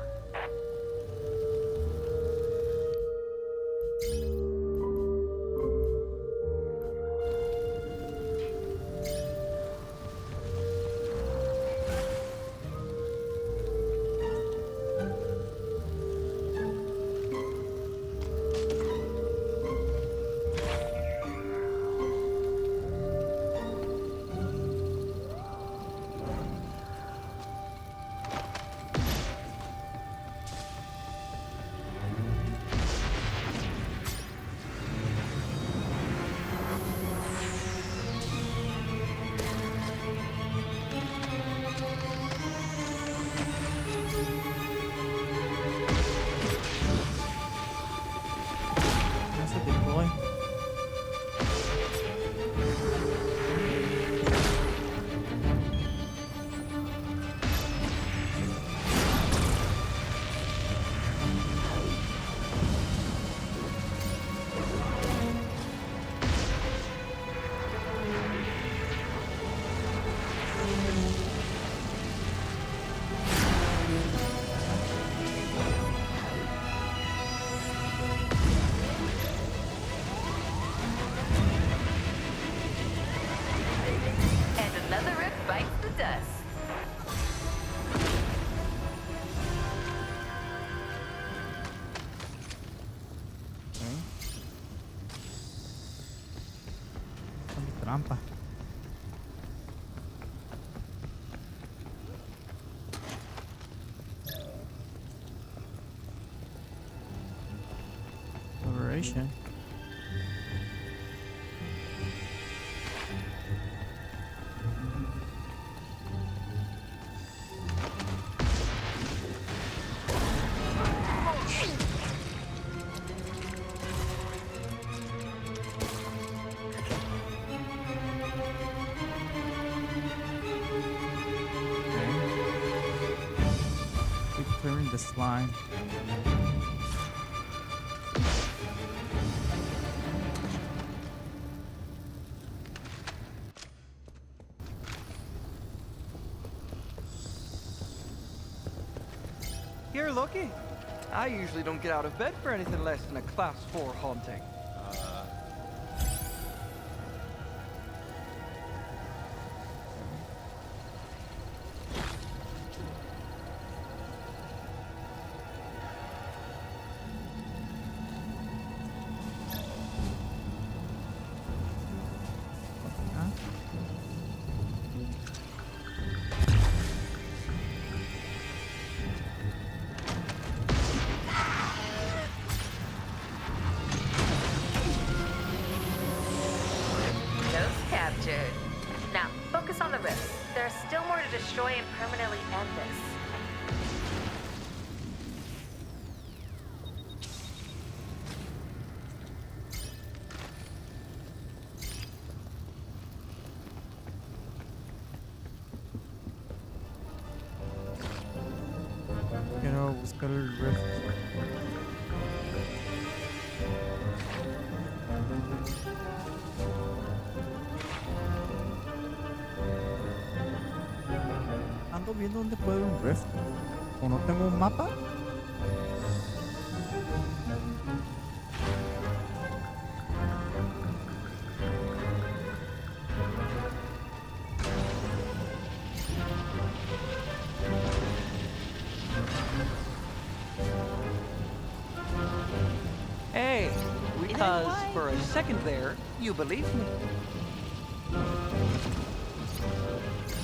Trampa. Liberation. Clearing the slime. You're lucky. I usually don't get out of bed for anything less than a class 4 haunting. Now, focus on the rifts. There's still more to destroy and permanently end this. Quiero buscar el rift. Ando viendo dónde puede haber un rift. ¿O no tengo un mapa? Hey, because for a second there, you believed me.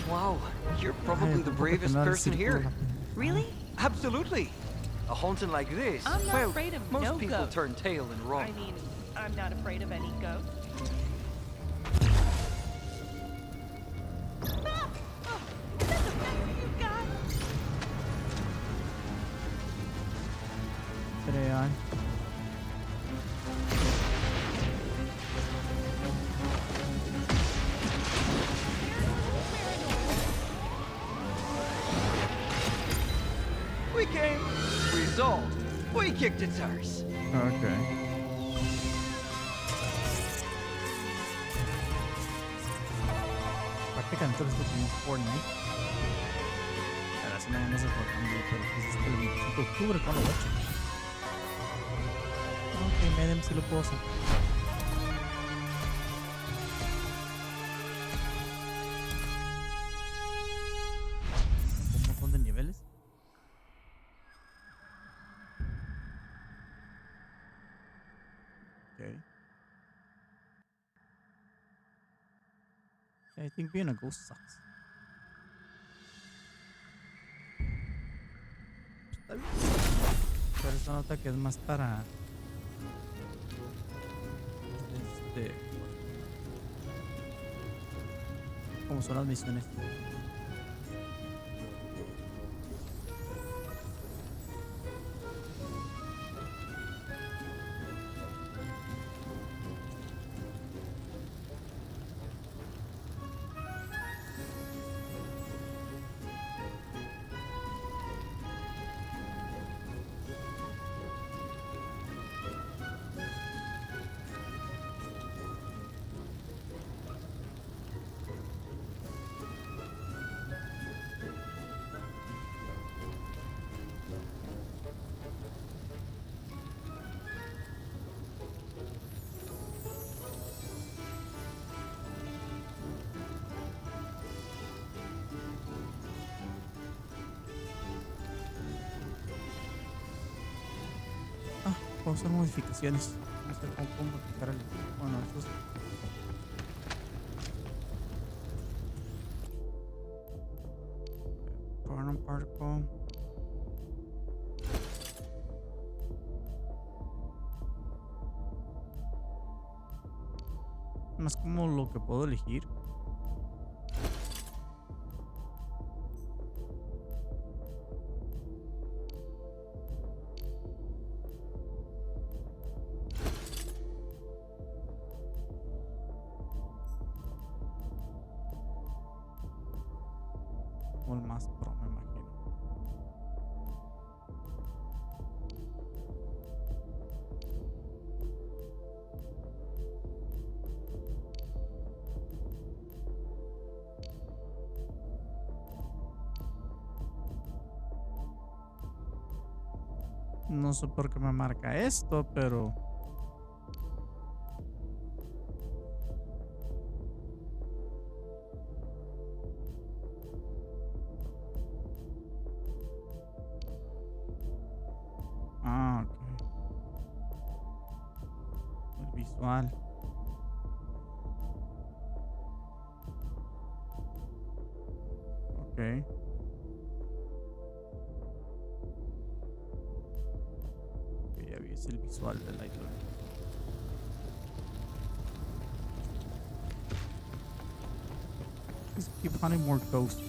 Wow, you're probably the bravest person here. Really? Absolutely. A haunting like this, I'm not well, afraid of most no people ghosts. turn tail and run. I mean, I'm not afraid of any ghosts. Ah! Oh, is that the best you've got? Today on. game? Result, we kicked its arse. Okay. Prácticamente esto como Fortnite. Ahora sí no vamos a Fortnite, pero pues es que el 25 de octubre con los 8. Ok, Medem sí lo puedo sacar. Un montón de niveles. Okay. I think being a ghost sucks. Está bien. Pero esta nota que es más para como son las misiones. Puedo hacer modificaciones. No sé cómo puedo modificar el. Bueno, eso es. Burn particle. Más como lo que puedo elegir. O el más pro, me imagino. No sé por qué me marca esto, pero ok. El visual. Ok. Ya vi, es el visual del Lightroom. Just keep finding more ghosts.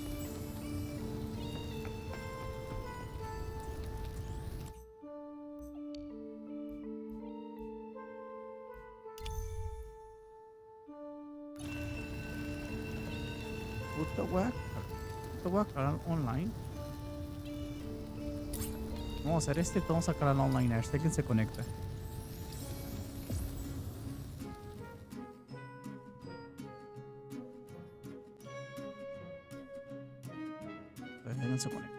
Te voy a cargar online. Vamos a hacer este, vamos a sacar al online. A ver, quién se conecta. No se conecta.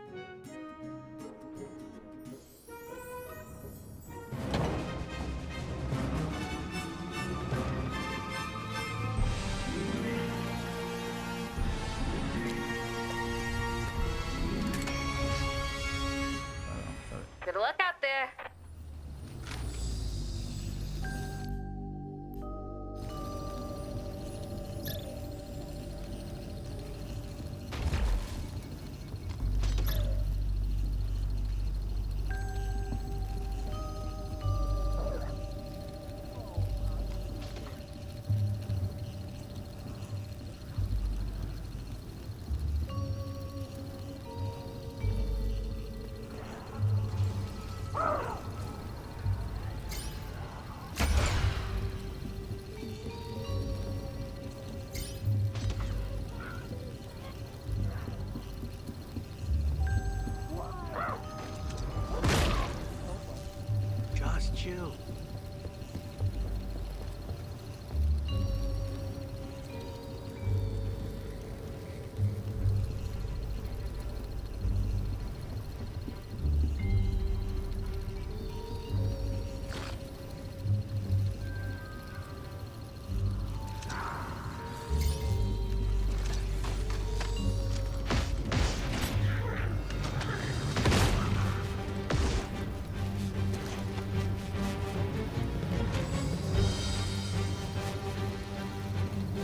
Good luck out there. chill.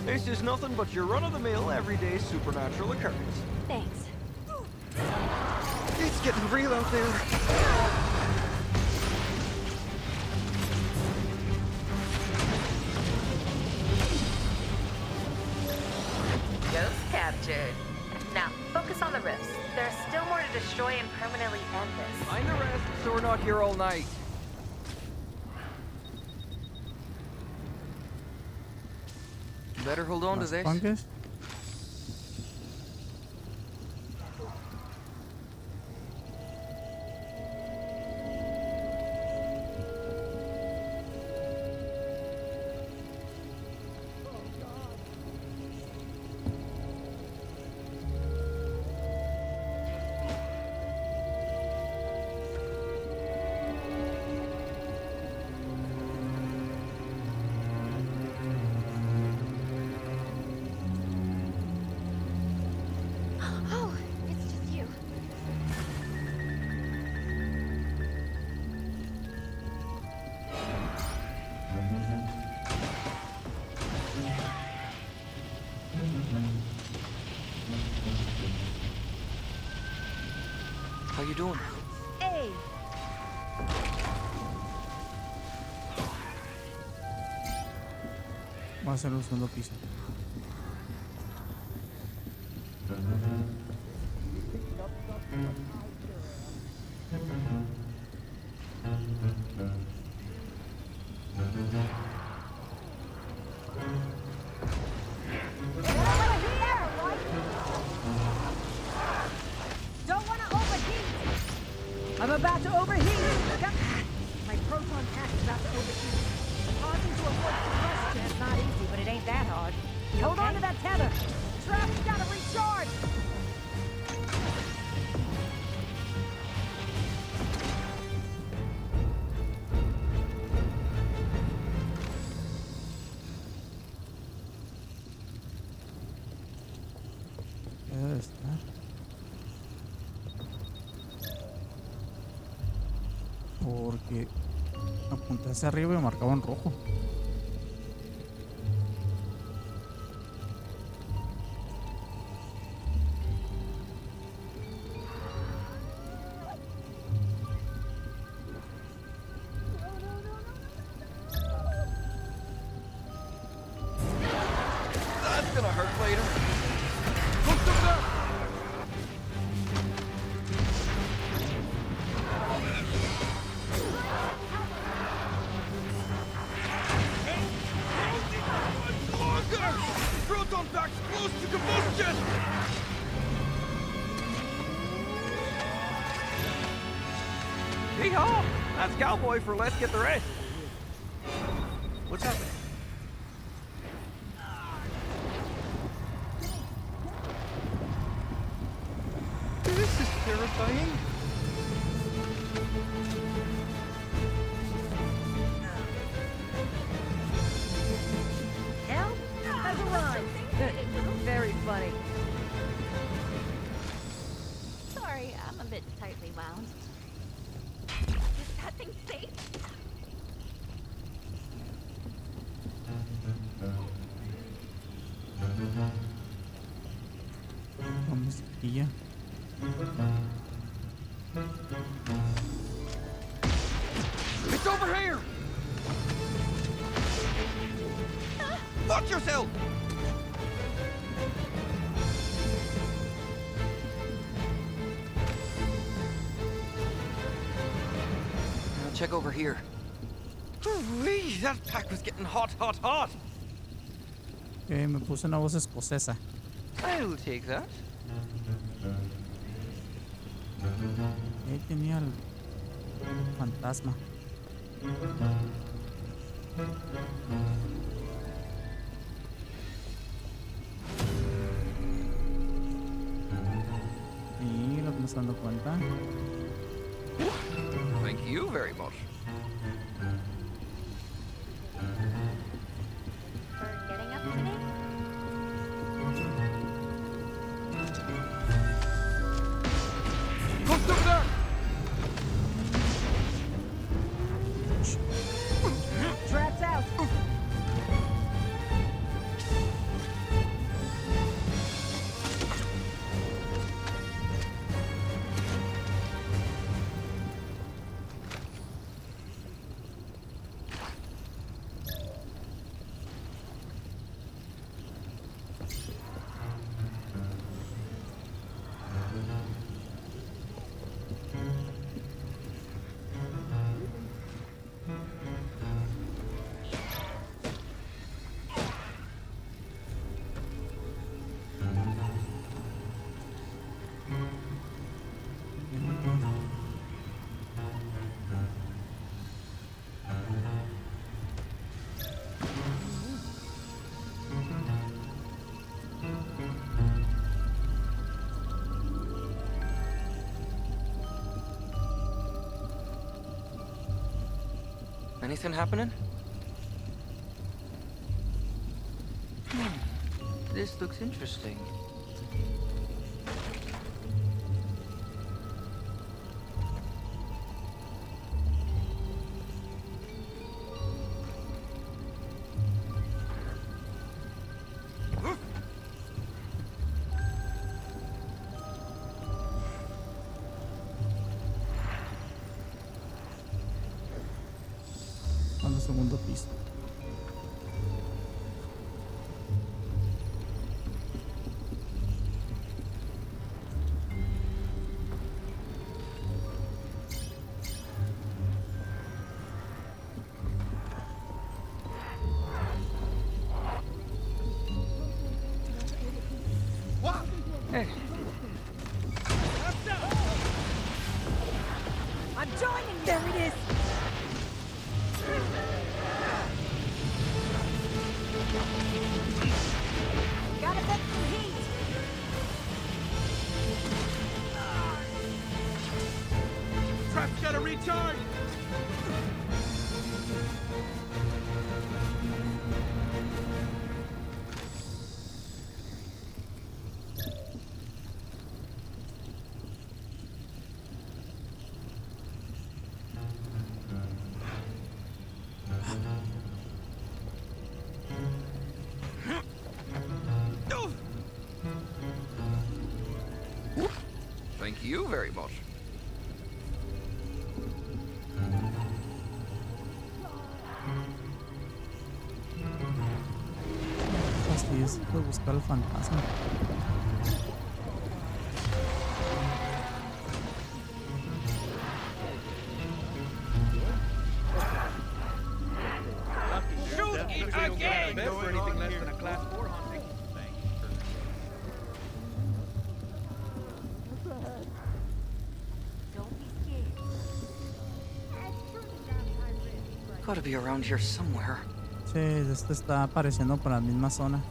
This is nothing but your run-of-the-mill, everyday supernatural occurrence. Thanks. It's getting real out there. Ghost captured. Now, focus on the rifts. There's still more to destroy and permanently end this. Find the rest so we're not here all night. Better hold on to this. Fungus? Oh, it's just you. How you doing? Hey, Va a ser el segundo piso. don't want to overheat. I'm about to overheat. My proton pack is about to overheat. Pausing to avoid combustion is not easy, but it ain't that hard. Hold on to that tether. Trap's gotta recharge. ¿Qué debe estar? Porque apunté hacia arriba y marcaba en rojo. That's gonna hurt later. Proton pack's close to combustion! Hee-haw! That's cowboy for let's get the rest. What's happening? This is terrifying. Help? How's it run? Very funny. Sorry, I'm a bit tightly wound. Is that thing safe? Vamos aquí ya. It's over here! Watch yourself! Now check over here. Whee, that pack was getting hot, hot, hot! Okay, me puse una voz escocesa. I'll take that. Ahí tenía el fantasma. Y lo que me estoy dando cuenta. Thank you very much. For getting up today? Ghostbuster! Trap's out. Anything happening? This looks interesting. Al segundo piso. Hey, I'm joining you. There it is. Gotta get some heat. Trap's gotta recharge! thank you very much. Fastidies de buscar al fantasma. Shoot it again! For anything less than a class 4 hunting. Gotta be around here somewhere. Sí, este está apareciendo por la misma zona.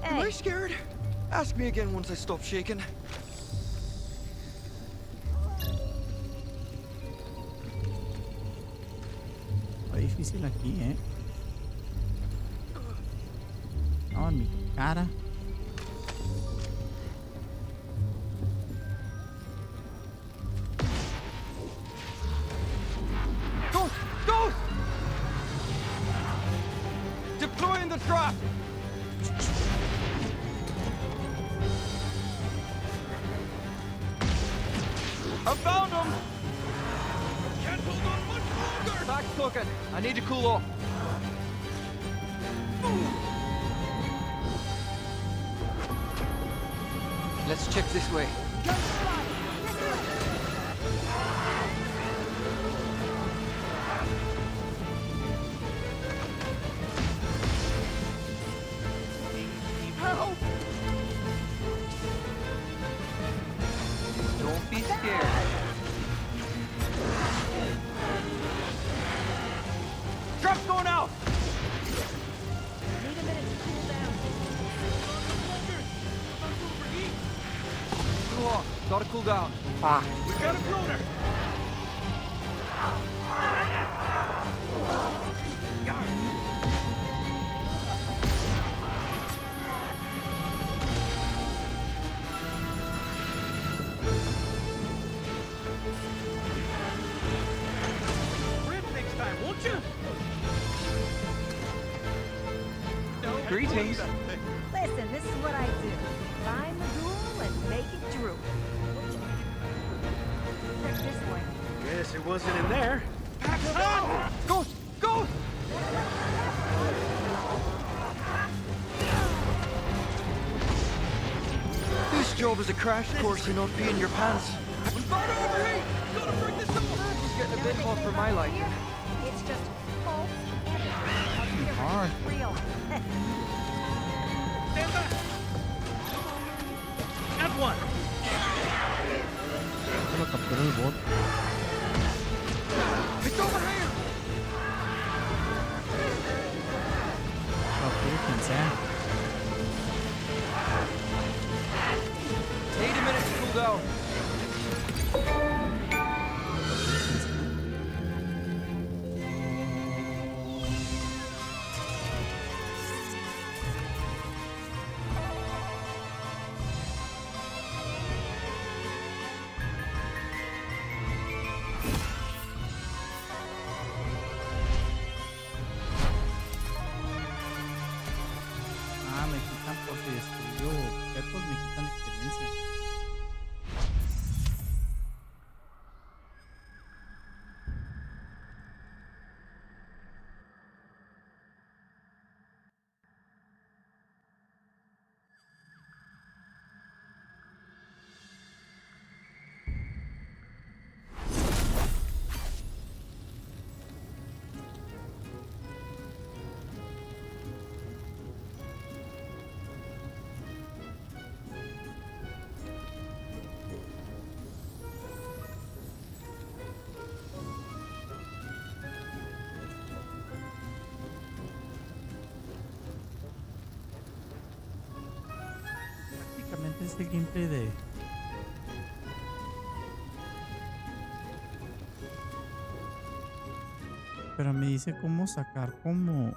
Am I scared? Ask me again once I stop shaking. Está difícil aquí, ¿eh? No, en mi cara. Ghost! Ghost! Deploying the trap! I found him! Can't hold on much longer! Back cooking. I need to cool off. Let's check this way. Truck's going out! Need a minute to cool down. Go on, gotta cool down. We got a floater! Next time, won't you? Greetings. Listen, this is what I do. Find the ghoul and make it drool. Check this way. Guess it wasn't in there. Ghost! Ghost! This job is a crash course in not peeing your pants. We found overheat! Gotta bring this up! It's getting a bit hot for my liking. It's just false evidence. Hard. Real. Stand back! At one! Lo capturó el bot. It's over here! Capturó quien sea. Need a minute to cool down. Ah, me quitan porque destruyó objetos, me quitan experiencia. Prácticamente es el gameplay de... Pero me dice cómo sacar como...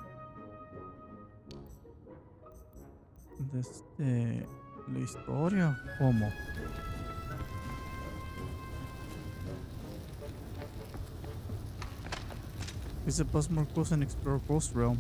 la historia, ¿cómo? Visit Postmark Coast and explore Ghost Realm.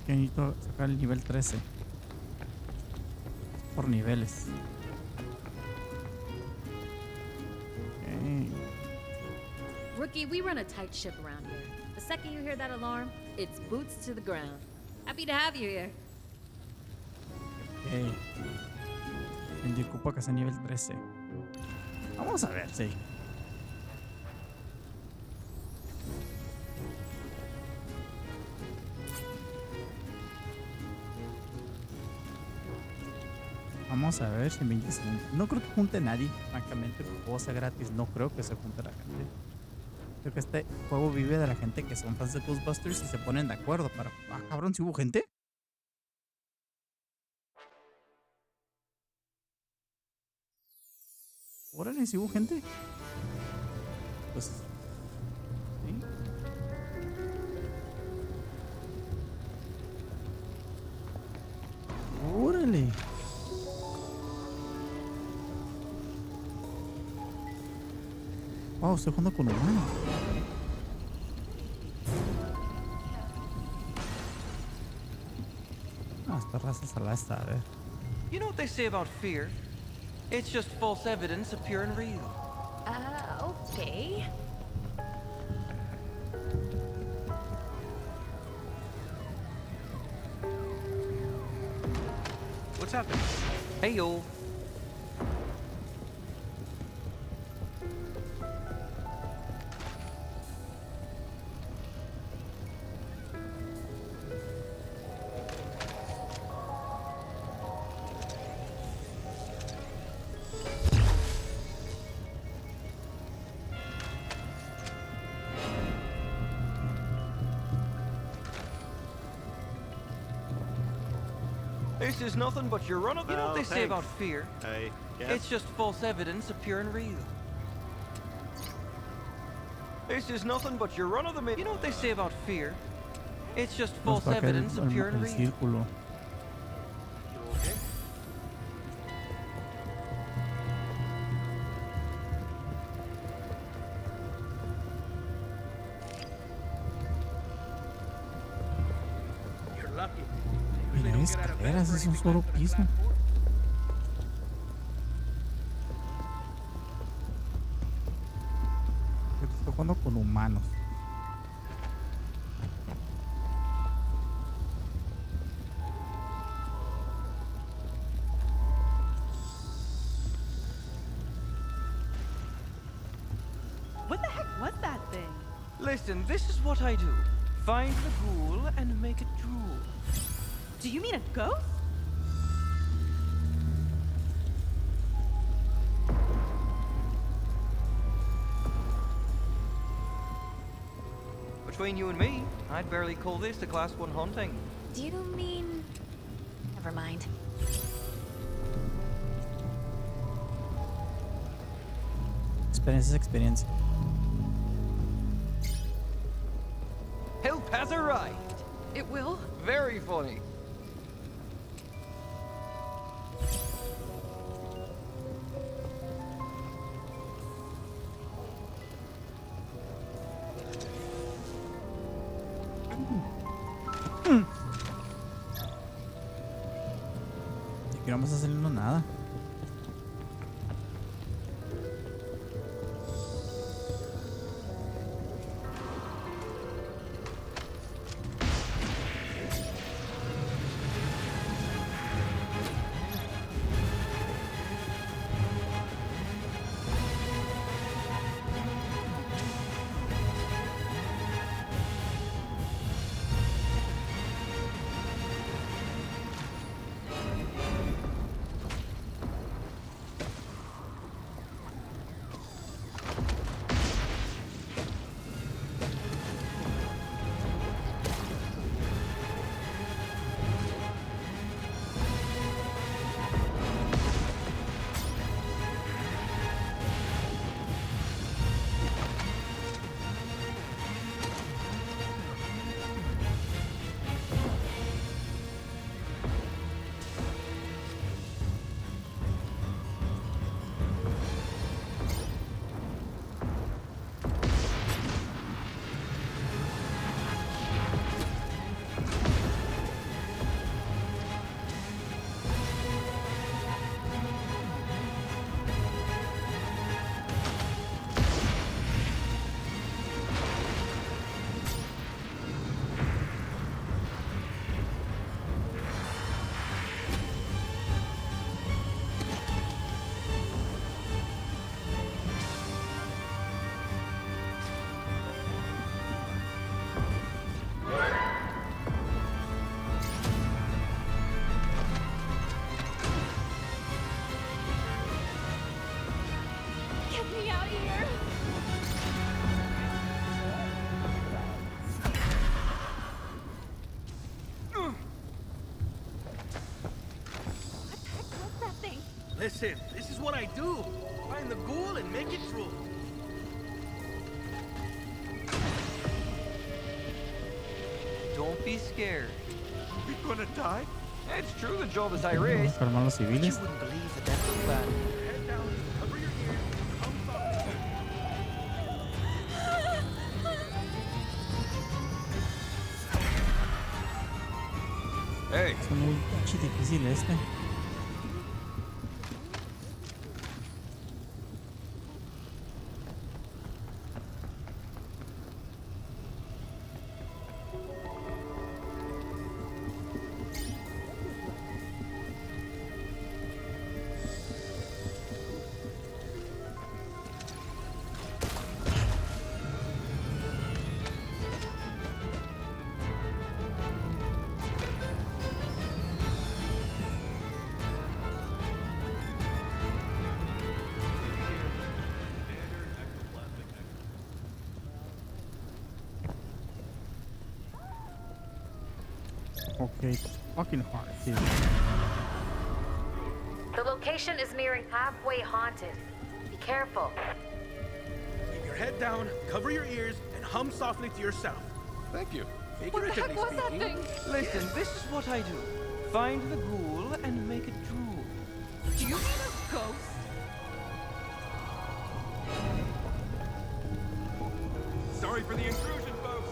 Que necesito sacar el nivel 13. Por niveles. Okay. Rookie, we run a tight ship around here. The second you hear that alarm, it's boots to the ground. Happy to have you here. Ok. Me ocupa que sea nivel 13. Vamos a ver, sí. Vamos a ver si en 20 segundos. No creo que junte nadie, francamente. El juego sea gratis. No creo que se junte la gente. Creo que este juego vive de la gente que son fans de Ghostbusters y se ponen de acuerdo para... Ah, cabrón, ¿si hubo gente? Órale, ¿si hubo gente? Pues... ¿sí? Órale. Wow, estoy jugando con humano. Ah, Esta raza se la está, a ver. You know what they say about fear? It's just false evidence of pure and real. Okay. What's happening? Hey, yo. This is nothing but your run of... You know what they say about fear? It's just false evidence of pure and real. This is nothing but your run-of-the-mill... You know what they say about fear? It's just false evidence of pure and real. Círculo. You're lucky. Mira, escaleras, es un solo piso. Estoy jugando con humanos. What the heck was that thing? Listen, this is what I do. Find the ghoul and make it drool. Do you mean a ghost? Between you and me, I'd barely call this a Class 1 haunting. Do you mean... Never mind. Experiencia es experiencia. Help has arrived. It will? Very funny. Y aquí no vamos a hacerle nada. Get me out here! What the heck was that thing? Listen, this is what I do. Find the ghoul and make it drool. Don't be scared. We gonna die? It's true the job is high risk. Calmar los You civiles. wouldn't believe the depth of that. Head down, cover your ears, come softly. Hey, Pinche difícil este. Okay, fucking hard, dude. The location is nearing halfway haunted. Be careful. Keep your head down, cover your ears, and hum softly to yourself. Thank you. What the heck was that thing? Listen, this is what I do. Find the ghoul and make it drool. Do you mean a ghost? Sorry for the intrusion, folks.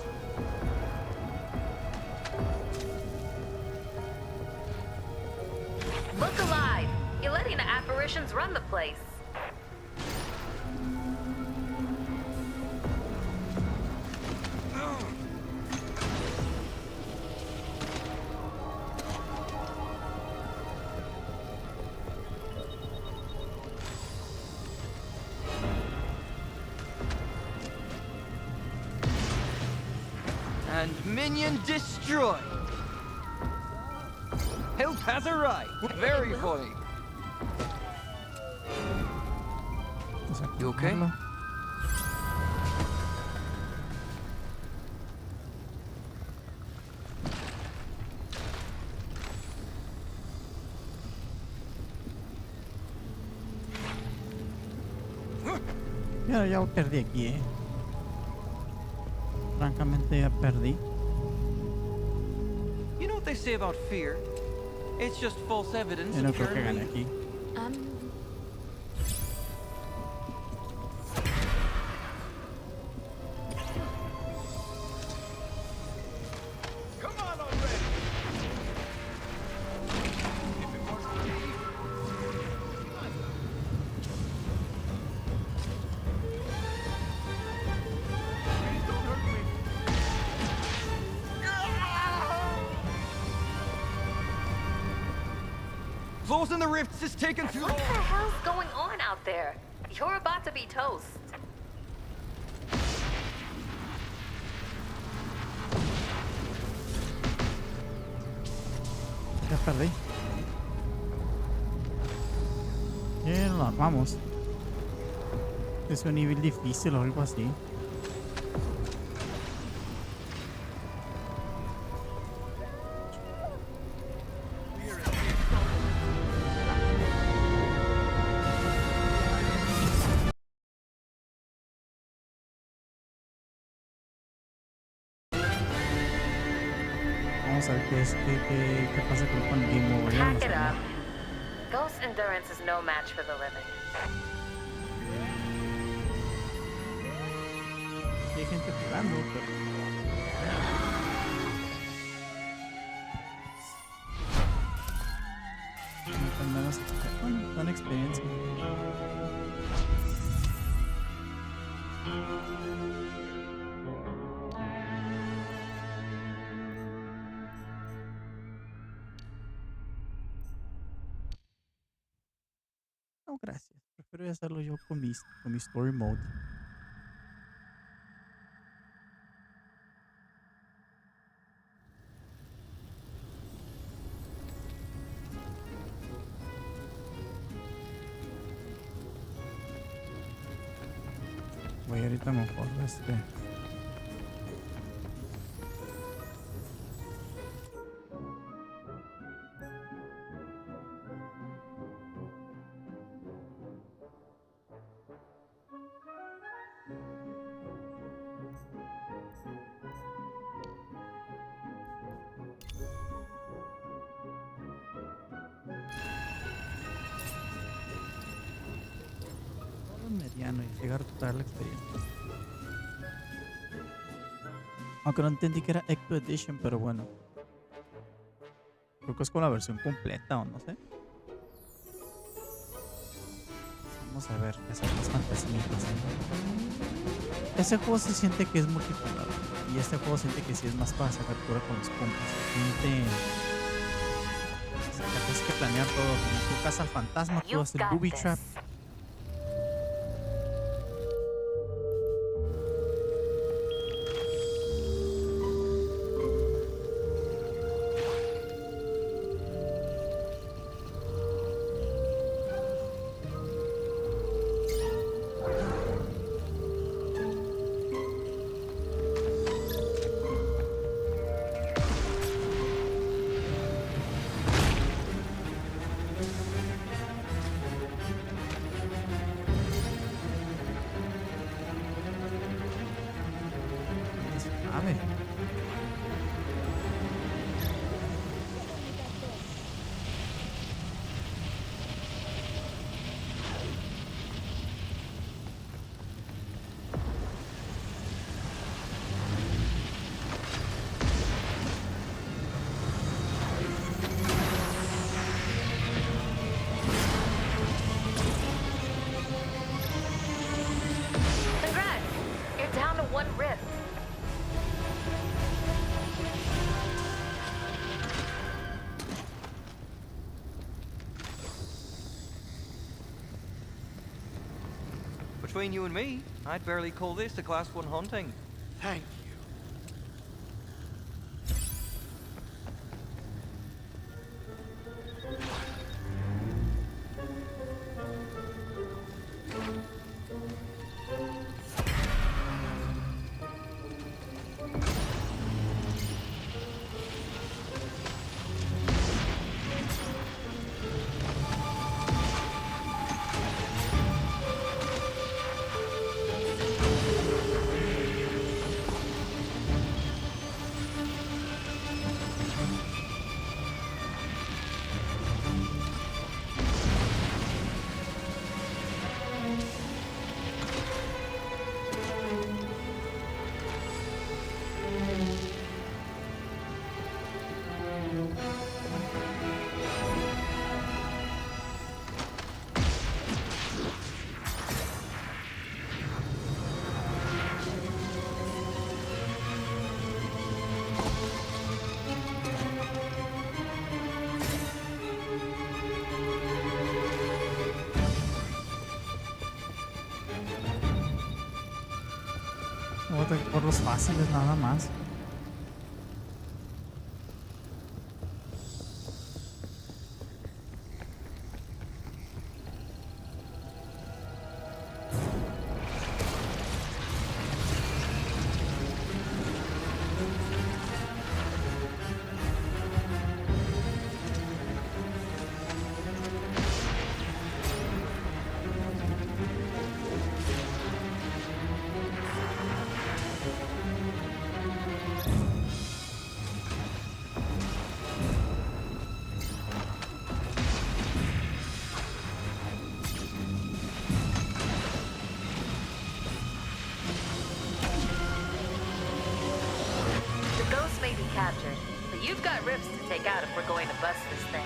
Look alive. You're letting the apparitions run the place. And minion destroyed. Help has arrived. Very funny. You okay? Ya perdí aquí, Francamente ya perdí. You know what they say about fear? It's just false evidence. Yo no creo que gane aquí. Closing the rifts is taken through. What the hell's going on out there? You're about to be toast. Ya perdí. Bien, lo armamos. Es un nivel difícil o algo así. Vamos a ver qué pasa con el Game Over. Ya Pack it vamos a up. Ghost endurance is no match for the living. ver. Hay gente jugando, pero... Al menos, bueno, dan experiencia. No, gracias. Prefiero hacerlo yo con mi story mode. Voy ahorita mejor mediano y llegar a total la experiencia. Aunque no entendí que era Ecto Edition, pero bueno. Creo que es con la versión completa o no sé. Vamos a ver qué son las fantasmitas. Ese juego se siente que es multijugador. Y este juego siente que sí es más para sacar cura con los compas. Siente... Tienes que planear todo. Como tú cazas al fantasma, tú haces el booby trap. Between you and me, I'd barely call this a Class 1 hunting. Thank Voy a tener por los fáciles nada más. Captured, but you've got rifts to take out if we're going to bust this thing.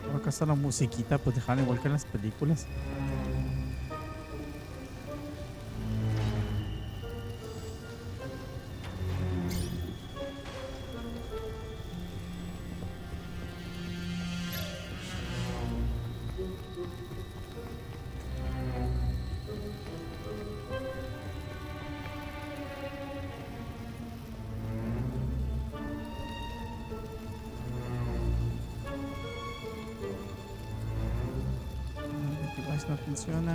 Por acá está la musiquita, pues dejarla igual que en las películas. No funciona.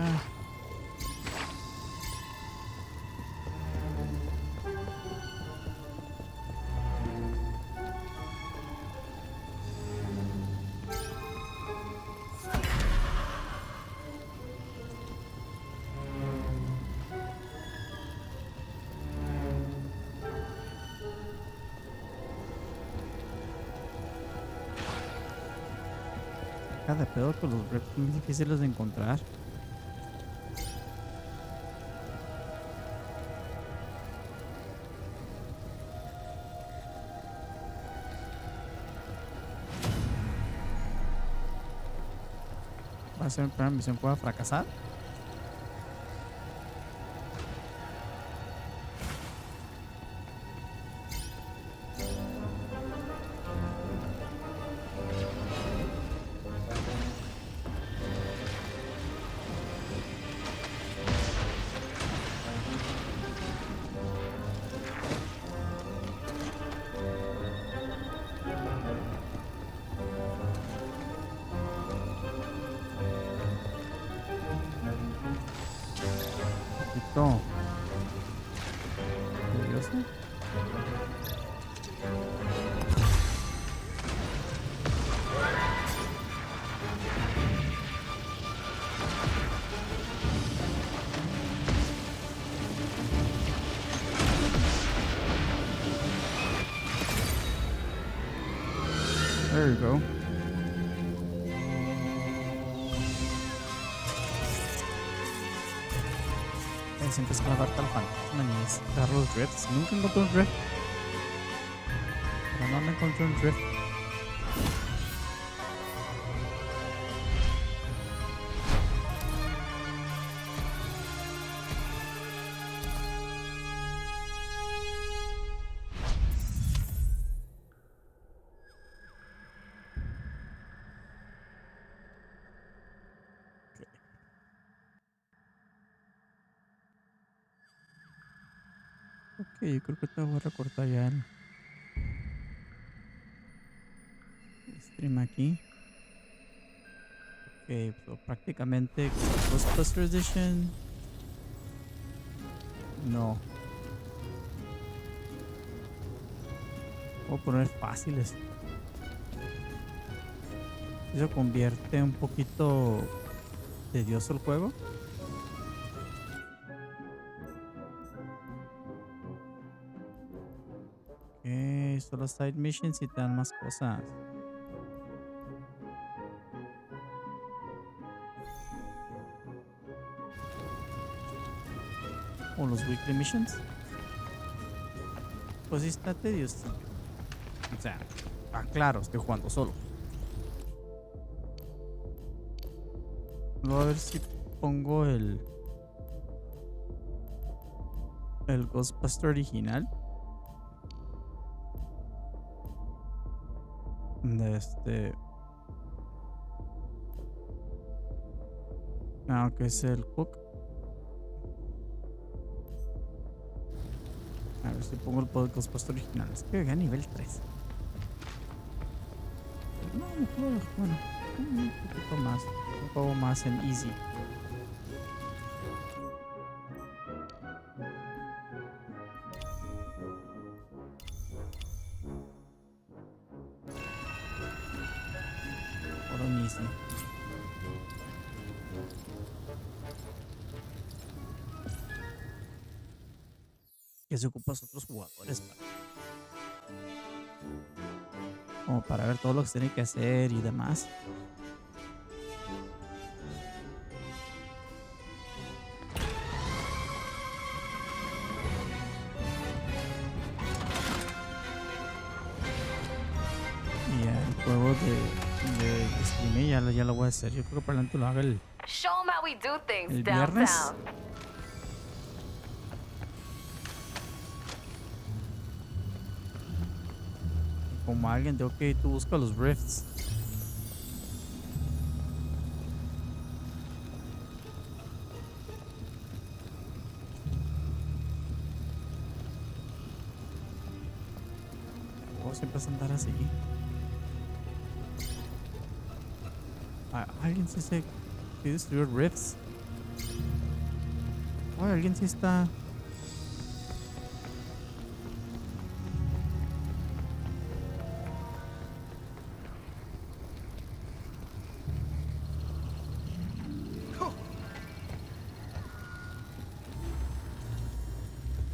Saca de pedo con los rifts muy difíciles de encontrar. Va a ser una misión que va a fracasar. poquito curioso. There you go. Siempre es clavar tal fantasma y es dar los drifts. Nunca encontré un drift. Pero no me encontré un drift. Ok, yo creo que te voy a recortar ya el stream aquí. Ok, so prácticamente Ghostbuster Edition. No. Voy a poner fáciles. Eso convierte un poquito tedioso el juego. Solo side missions y te dan más cosas. O los weekly missions. Pues sí está tedioso. O sea, claro, estoy jugando solo. Voy a ver si pongo el Ghostbuster original. Que es el hook. A ver si pongo el Ghostbuster original. Es que llegué a nivel 3. No, me puedo, bueno, un poquito más. Un poco más en easy. Que se ocupas otros jugadores como para ver todo lo que se tiene que hacer y demás. Y el juego de streaming ya lo voy a hacer. Yo creo que para adelante lo haga el viernes. Como alguien de ok, tú busca los rifts. Siempre es andar así. Alguien sí se destruyó rifts. Alguien sí está.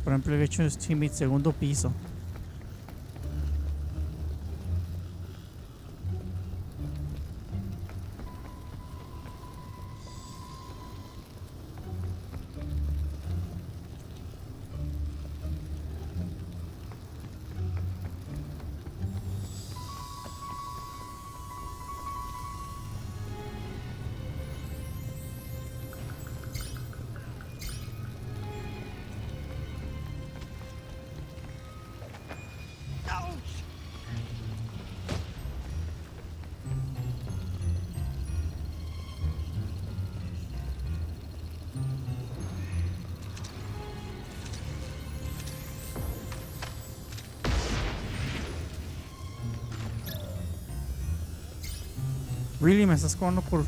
Por ejemplo, he hecho teammate segundo piso. Really, me estás cobrando por.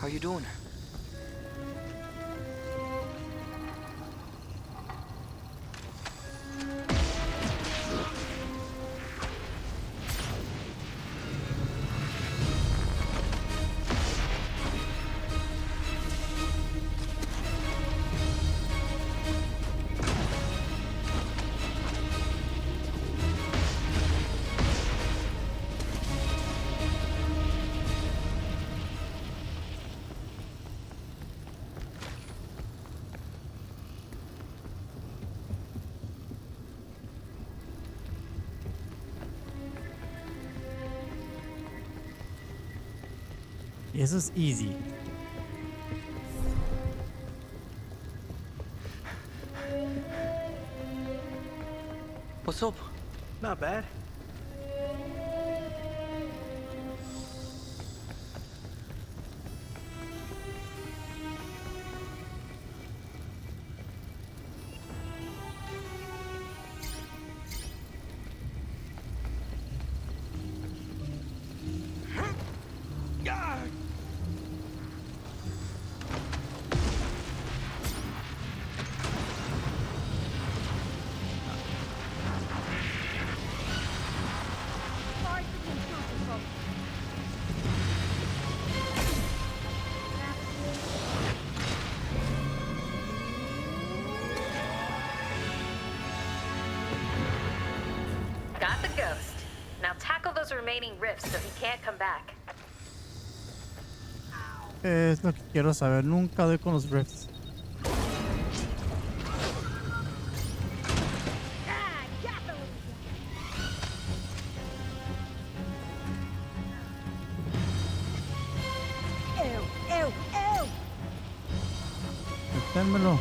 How you doing? Y eso es easy. What's up? Not bad. Got the ghost. Now tackle those remaining rifts so he can't come back. Es lo que quiero saber. Nunca doy con los rifts. Deténmelo.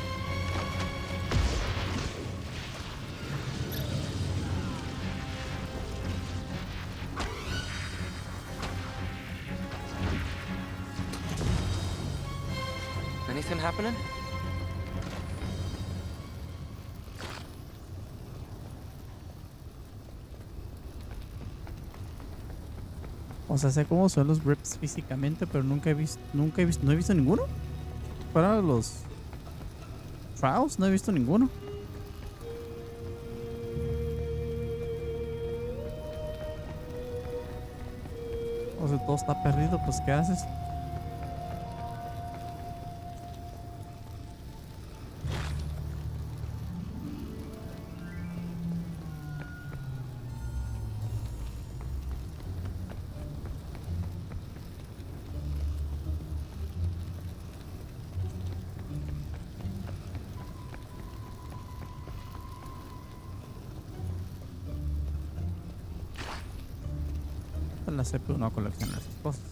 Anything happening? O sea, sé cómo son los rips físicamente, pero no he visto ninguno. Para los trials, no he visto ninguno. O sea, todo está perdido, pues ¿qué haces? La CPU no colecciona esas cosas.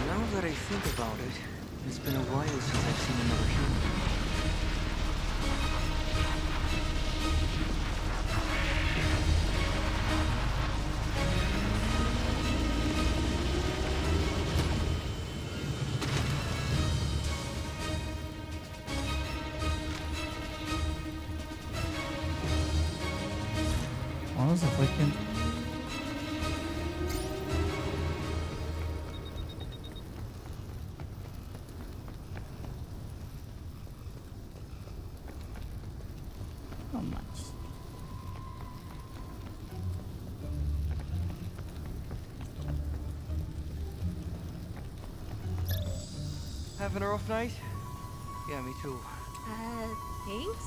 Now that I think about it, It's been a while since I've seen another human. Vamos a fue quien. No manches. Having a rough night? Yeah, me too. Thanks?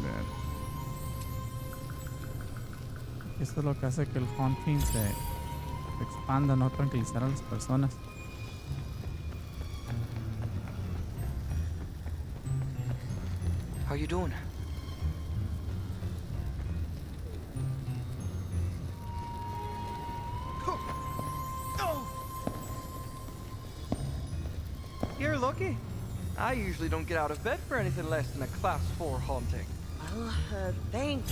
Ver. Esto es lo que hace que el haunting se expanda, no tranquilizar a las personas. How you doing? You're lucky. I usually don't get out of bed for anything less than a class 4 haunting. Well, thanks,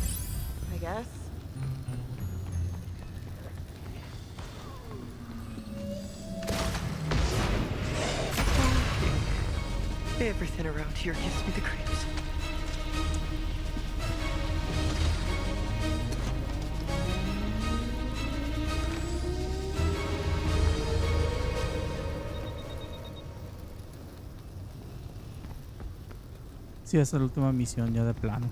I guess. Everything around here gives me the creeps. Sí, esa es la última misión ya de plano.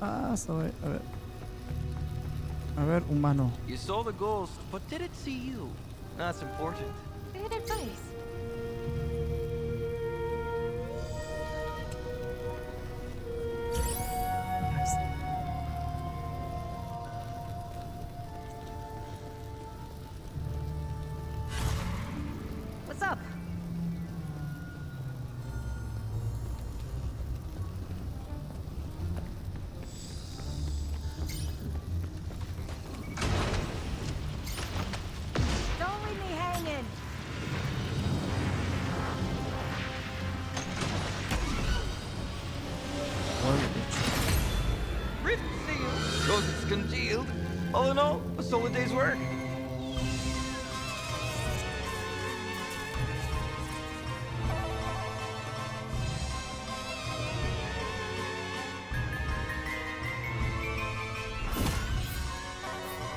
Ah, sabe, a ver. A ver, humano. You saw the ghost, but did it see you? That's important. Good advice. What's up? Don't leave me hanging. Rift sealed, ghosts congealed. All in all, a solid day's work.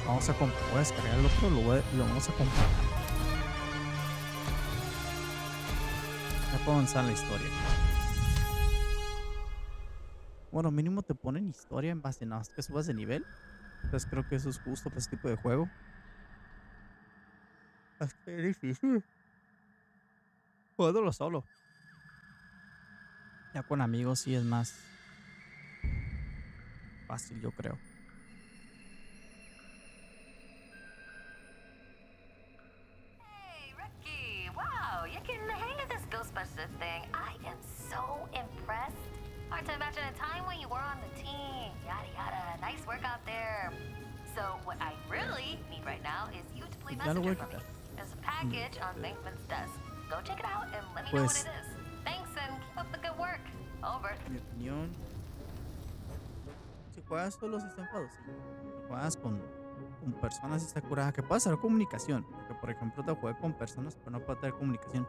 Vamos a comprar. Voy a descargar el otro, lo vamos a comprar. Ya puedo avanzar en la historia. Bueno, mínimo te ponen historia en base a que subas de nivel. Entonces creo que eso es justo para este tipo de juego. Es que es difícil jugándolo solo. Ya con amigos sí es más fácil, yo creo. Hey, Ricky! Wow, you're getting the hang of this ghostbuster thing. I am so impressed. Hard to imagine a time when you were on the team. Yada yada. Nice work out there. So what I really need right now is you to play messenger for me. There's a package on Bankman's desk. Go check it out and let me know what it is. Thanks and keep up the good work. Over. Mi opinión. Si juegas solo, si está enfadado, sí. Si juegas con personas, si está curada. Que puedas hacer comunicación. Porque, por ejemplo, te jugué con personas, pero no puedo tener comunicación.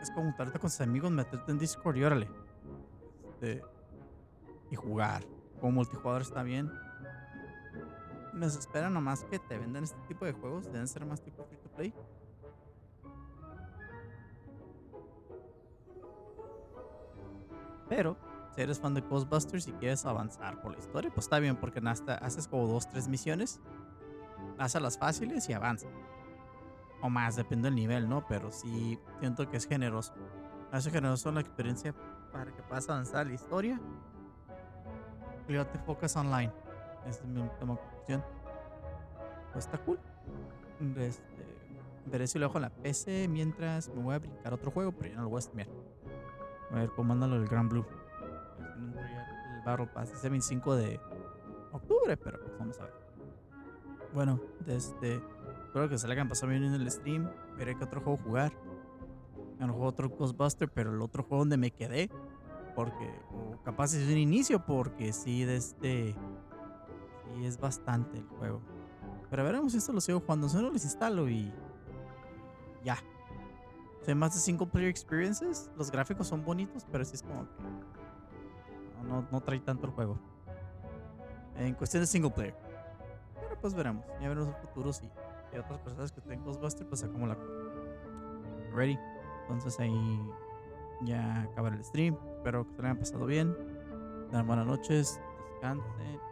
Es como juntarte con tus amigos, meterte en Discord y órale. Y jugar. Como multijugador está bien. Me desespera nomás que te vendan este tipo de juegos. Deben ser más tipo free to play. Pero si eres fan de Ghostbusters y quieres avanzar por la historia, pues está bien, porque haces como 2-3 misiones, haces las fáciles y avanza. O más, depende del nivel, ¿no? Pero sí siento que es generoso. Hace generoso la experiencia para que puedas avanzar la historia. Y luego te enfocas online. Esa es mi última conclusión. Pues está cool. Veré si lo dejo en la PC mientras me voy a brincar otro juego, pero ya no lo voy a streamear. A ver cómo anda lo del Grand Blue. El Battle Pass es el 25 de octubre, pero pues vamos a ver. Bueno, Espero que se le hayan pasado bien en el stream. Veré qué otro juego jugar. A lo mejor otro Ghostbuster, pero el otro juego donde me quedé. Porque, o capaz es un inicio, porque sí, sí es bastante el juego. Pero veremos si esto lo sigo jugando. Si no, los instalo y ya. Soy más de single player experiences. Los gráficos son bonitos, pero sí es como que no trae tanto el juego. En cuestión de single player. Pero pues veremos. Ya veremos el futuro si hay otras personas que tengan Ghostbuster, pues sacamos la ready. Entonces ahí ya acabar el stream. Espero que se lo hayan pasado bien. Buenas noches. Descansen.